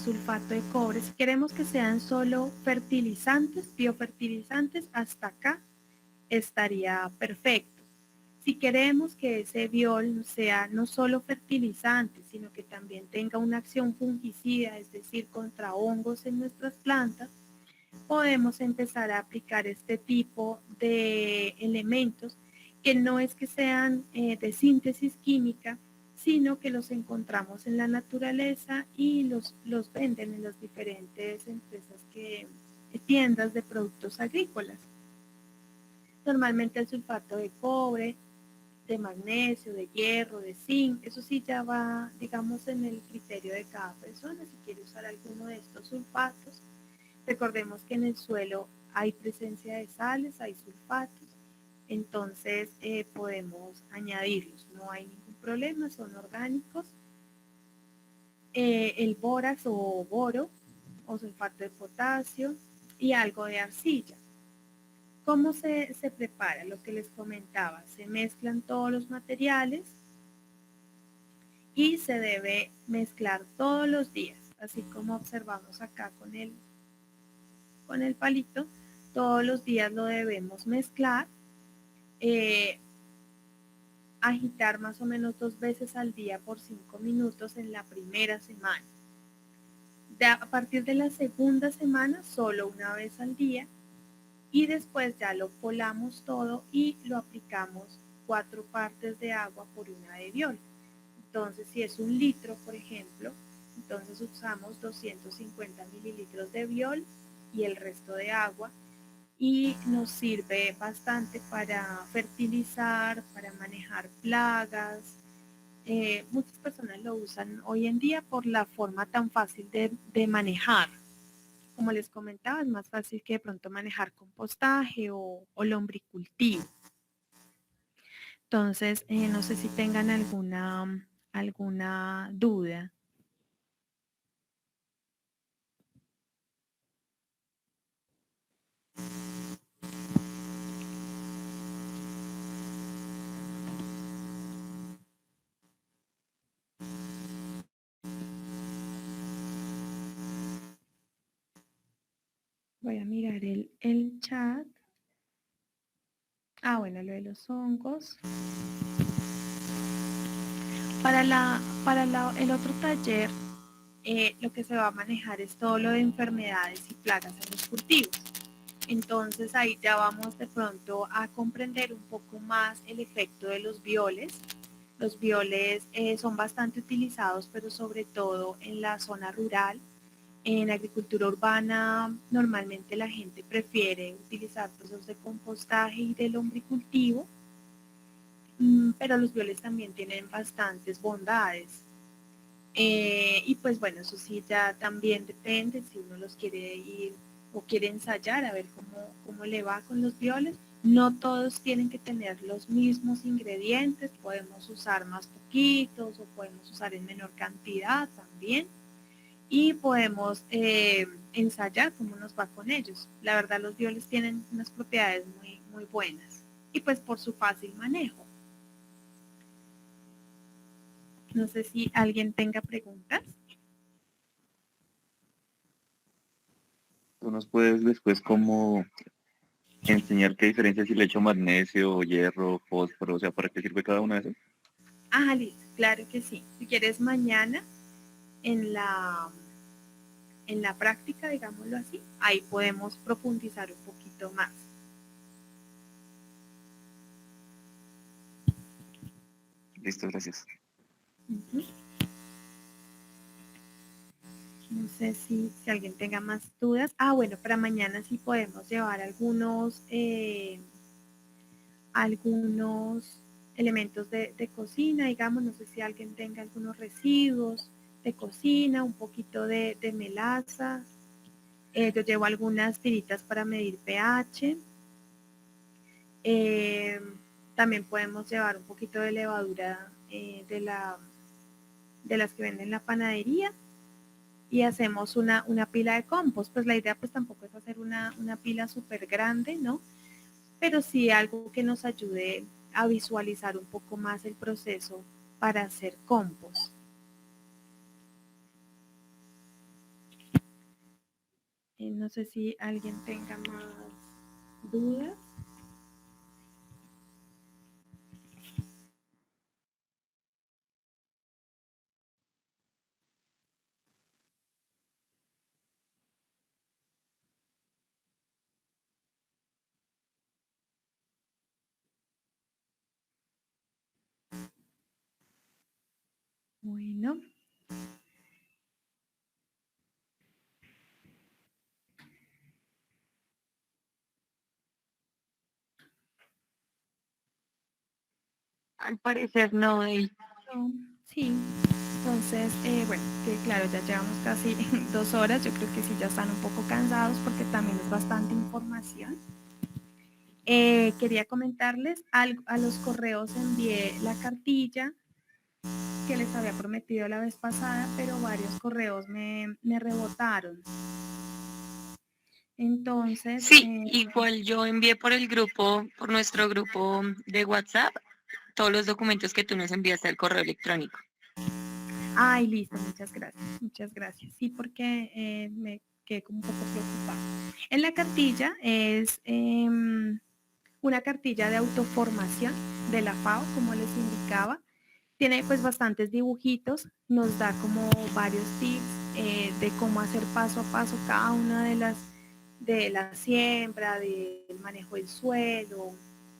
sulfato de cobre. Si queremos que sean solo fertilizantes, biofertilizantes, hasta acá estaría perfecto. Si queremos que ese biol sea no solo fertilizante, sino que también tenga una acción fungicida, es decir, contra hongos en nuestras plantas, podemos empezar a aplicar este tipo de elementos que no es que sean de síntesis química, sino que los encontramos en la naturaleza y los venden en las diferentes empresas tiendas de productos agrícolas. Normalmente el sulfato de cobre, de magnesio, de hierro, de zinc, eso sí ya va, digamos, en el criterio de cada persona, si quiere usar alguno de estos sulfatos. Recordemos que en el suelo hay presencia de sales, hay sulfatos, entonces podemos añadirlos, no hay ningún problema, son orgánicos. El bórax o boro o sulfato de potasio y algo de arcilla. ¿Cómo se prepara? Lo que les comentaba, se mezclan todos los materiales y se debe mezclar todos los días, así como observamos acá con el palito, todos los días lo debemos mezclar, agitar más o menos 2 veces al día por 5 minutos en la primera semana. A partir de la segunda semana, solo una vez al día, y después ya lo colamos todo y lo aplicamos 4 partes de agua por una de biol. Entonces, si es 1 litro, por ejemplo, entonces usamos 250 mililitros de biol y el resto de agua, y nos sirve bastante para fertilizar, para manejar plagas. Muchas personas lo usan hoy en día por la forma tan fácil de manejar. Como les comentaba, es más fácil que de pronto manejar compostaje o lombricultivo. Entonces, no sé si tengan alguna duda. Voy a mirar el chat. Ah, bueno, lo de los hongos. Para el otro taller, lo que se va a manejar es todo lo de enfermedades y plagas en los cultivos. Entonces ahí ya vamos de pronto a comprender un poco más el efecto de los bioles. Los bioles son bastante utilizados, pero sobre todo en la zona rural. En agricultura urbana normalmente la gente prefiere utilizar procesos de compostaje y de lombricultivo, pero los bioles también tienen bastantes bondades. Y pues bueno, eso sí ya también depende si uno los quiere ir o quiere ensayar a ver cómo le va con los bioles. No todos tienen que tener los mismos ingredientes, podemos usar más poquitos o podemos usar en menor cantidad también. Y podemos ensayar cómo nos va con ellos. La verdad, los bioles tienen unas propiedades muy, muy buenas. Y pues por su fácil manejo. No sé si alguien tenga preguntas. ¿Tú nos puedes después como enseñar qué diferencia si le echo magnesio, hierro, fósforo, o sea, para qué sirve cada una de esas? Ah, listo, claro que sí. Si quieres mañana en la práctica, digámoslo así, ahí podemos profundizar un poquito más. Listo, gracias. No sé si alguien tenga más dudas. Ah, bueno, para mañana sí podemos llevar algunos elementos de cocina, digamos, no sé si alguien tenga algunos residuos de cocina, un poquito de melaza. Yo llevo algunas tiritas para medir pH. También podemos llevar un poquito de levadura de las que venden en la panadería y hacemos una pila de compost. Pues la idea pues tampoco es hacer una pila súper grande, ¿no? Pero sí algo que nos ayude a visualizar un poco más el proceso para hacer compost. No sé si alguien tenga más dudas. Bueno. Al parecer no, Sí, entonces, bueno, que claro, ya llevamos casi 2 horas, yo creo que sí ya están un poco cansados porque también es bastante información. Quería comentarles, a los correos envié la cartilla que les había prometido la vez pasada, pero varios correos me rebotaron. Entonces, sí, igual yo envié por el grupo, por nuestro grupo de WhatsApp, todos los documentos que tú nos enviaste al correo electrónico. Ay, listo, muchas gracias, muchas gracias. Sí, porque me quedé como un poco preocupada. En la cartilla es una cartilla de autoformación de la FAO, como les indicaba. Tiene pues bastantes dibujitos, nos da como varios tips de cómo hacer paso a paso cada una de la siembra, del manejo del suelo,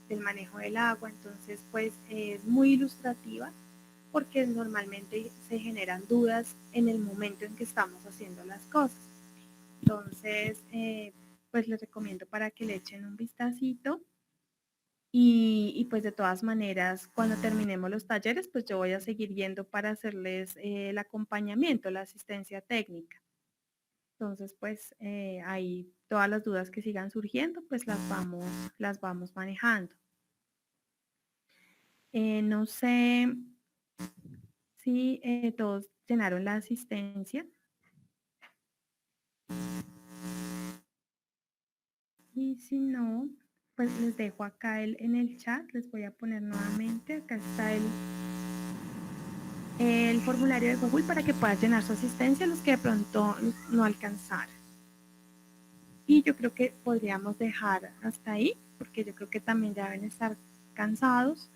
del manejo del agua. Entonces pues es muy ilustrativa porque normalmente se generan dudas en el momento en que estamos haciendo las cosas. Entonces, pues les recomiendo para que le echen un vistacito y pues de todas maneras, cuando terminemos los talleres, pues yo voy a seguir yendo para hacerles el acompañamiento, la asistencia técnica. Entonces, pues ahí todas las dudas que sigan surgiendo, pues las vamos manejando. No sé si todos llenaron la asistencia. Y si no, pues les dejo acá en el chat, les voy a poner nuevamente, acá está el formulario de Google para que puedan llenar su asistencia los que de pronto no alcanzaron. Y yo creo que podríamos dejar hasta ahí, porque yo creo que también ya deben estar cansados,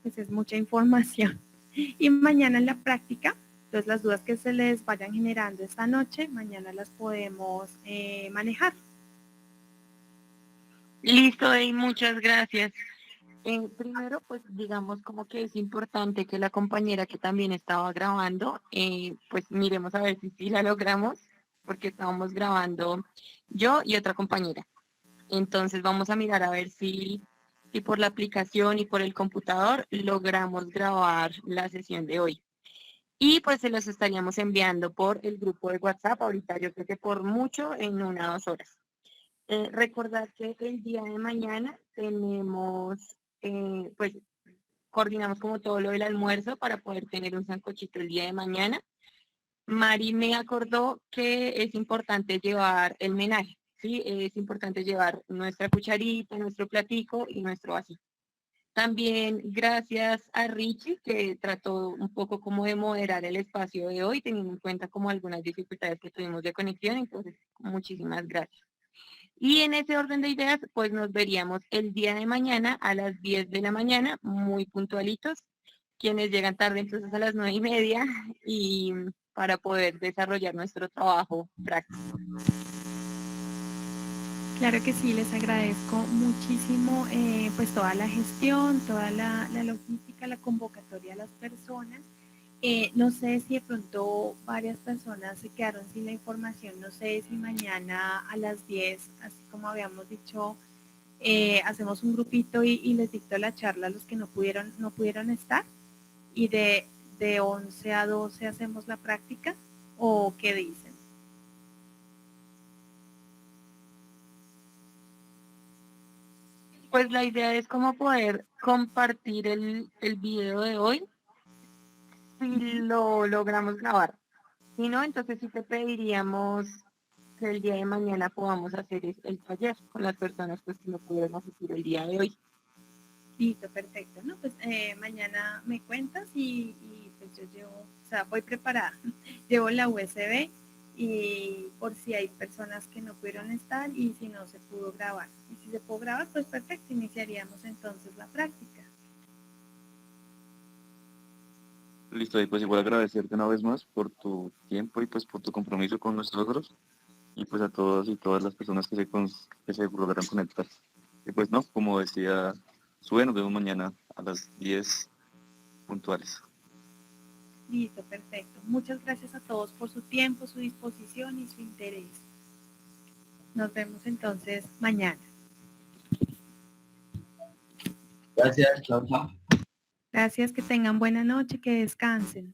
pues es mucha información. Y mañana en la práctica, entonces las dudas que se les vayan generando esta noche, mañana las podemos manejar. Listo, y muchas gracias. Primero, pues digamos como que es importante que la compañera que también estaba grabando, pues miremos a ver si la logramos, porque estábamos grabando yo y otra compañera. Entonces vamos a mirar a ver si por la aplicación y por el computador logramos grabar la sesión de hoy. Y pues se los estaríamos enviando por el grupo de WhatsApp ahorita, yo creo que por mucho en 1 o 2 horas. Recordar que el día de mañana tenemos, pues coordinamos como todo lo del almuerzo para poder tener un sancochito el día de mañana. Mari me acordó que es importante llevar el menaje, ¿sí? Es importante llevar nuestra cucharita, nuestro platico y nuestro vasito. También gracias a Richie, que trató un poco como de moderar el espacio de hoy, teniendo en cuenta como algunas dificultades que tuvimos de conexión, entonces muchísimas gracias. Y en ese orden de ideas, pues nos veríamos el día de mañana a las 10 de la mañana, muy puntualitos, quienes llegan tarde entonces a las 9:30 y para poder desarrollar nuestro trabajo práctico. Claro que sí, les agradezco muchísimo pues toda la gestión, toda la logística, la convocatoria a las personas. No sé si de pronto varias personas se quedaron sin la información, no sé si mañana a las 10, así como habíamos dicho, hacemos un grupito y les dicto la charla a los que no pudieron estar y de 11 a 12 hacemos la práctica o qué dicen. Pues la idea es como poder compartir el video de hoy si lo logramos grabar. Si no, entonces sí te pediríamos que el día de mañana podamos hacer el taller con las personas pues, que no pudieron asistir el día de hoy. Listo, perfecto. ¿No? Pues mañana me cuentas y pues yo llevo, o sea, voy preparada. Llevo la USB y por si hay personas que no pudieron estar y si no se pudo grabar. Y si se pudo grabar, pues perfecto, iniciaríamos entonces la práctica. Listo, y pues igual agradecerte una vez más por tu tiempo y pues por tu compromiso con nosotros y pues a todos y todas las personas que se lograron conectar. Y pues no, como decía Sue, nos vemos mañana a las 10 puntuales. Listo, perfecto. Muchas gracias a todos por su tiempo, su disposición y su interés. Nos vemos entonces mañana. Gracias, chao, chao. Gracias, que tengan buena noche, que descansen.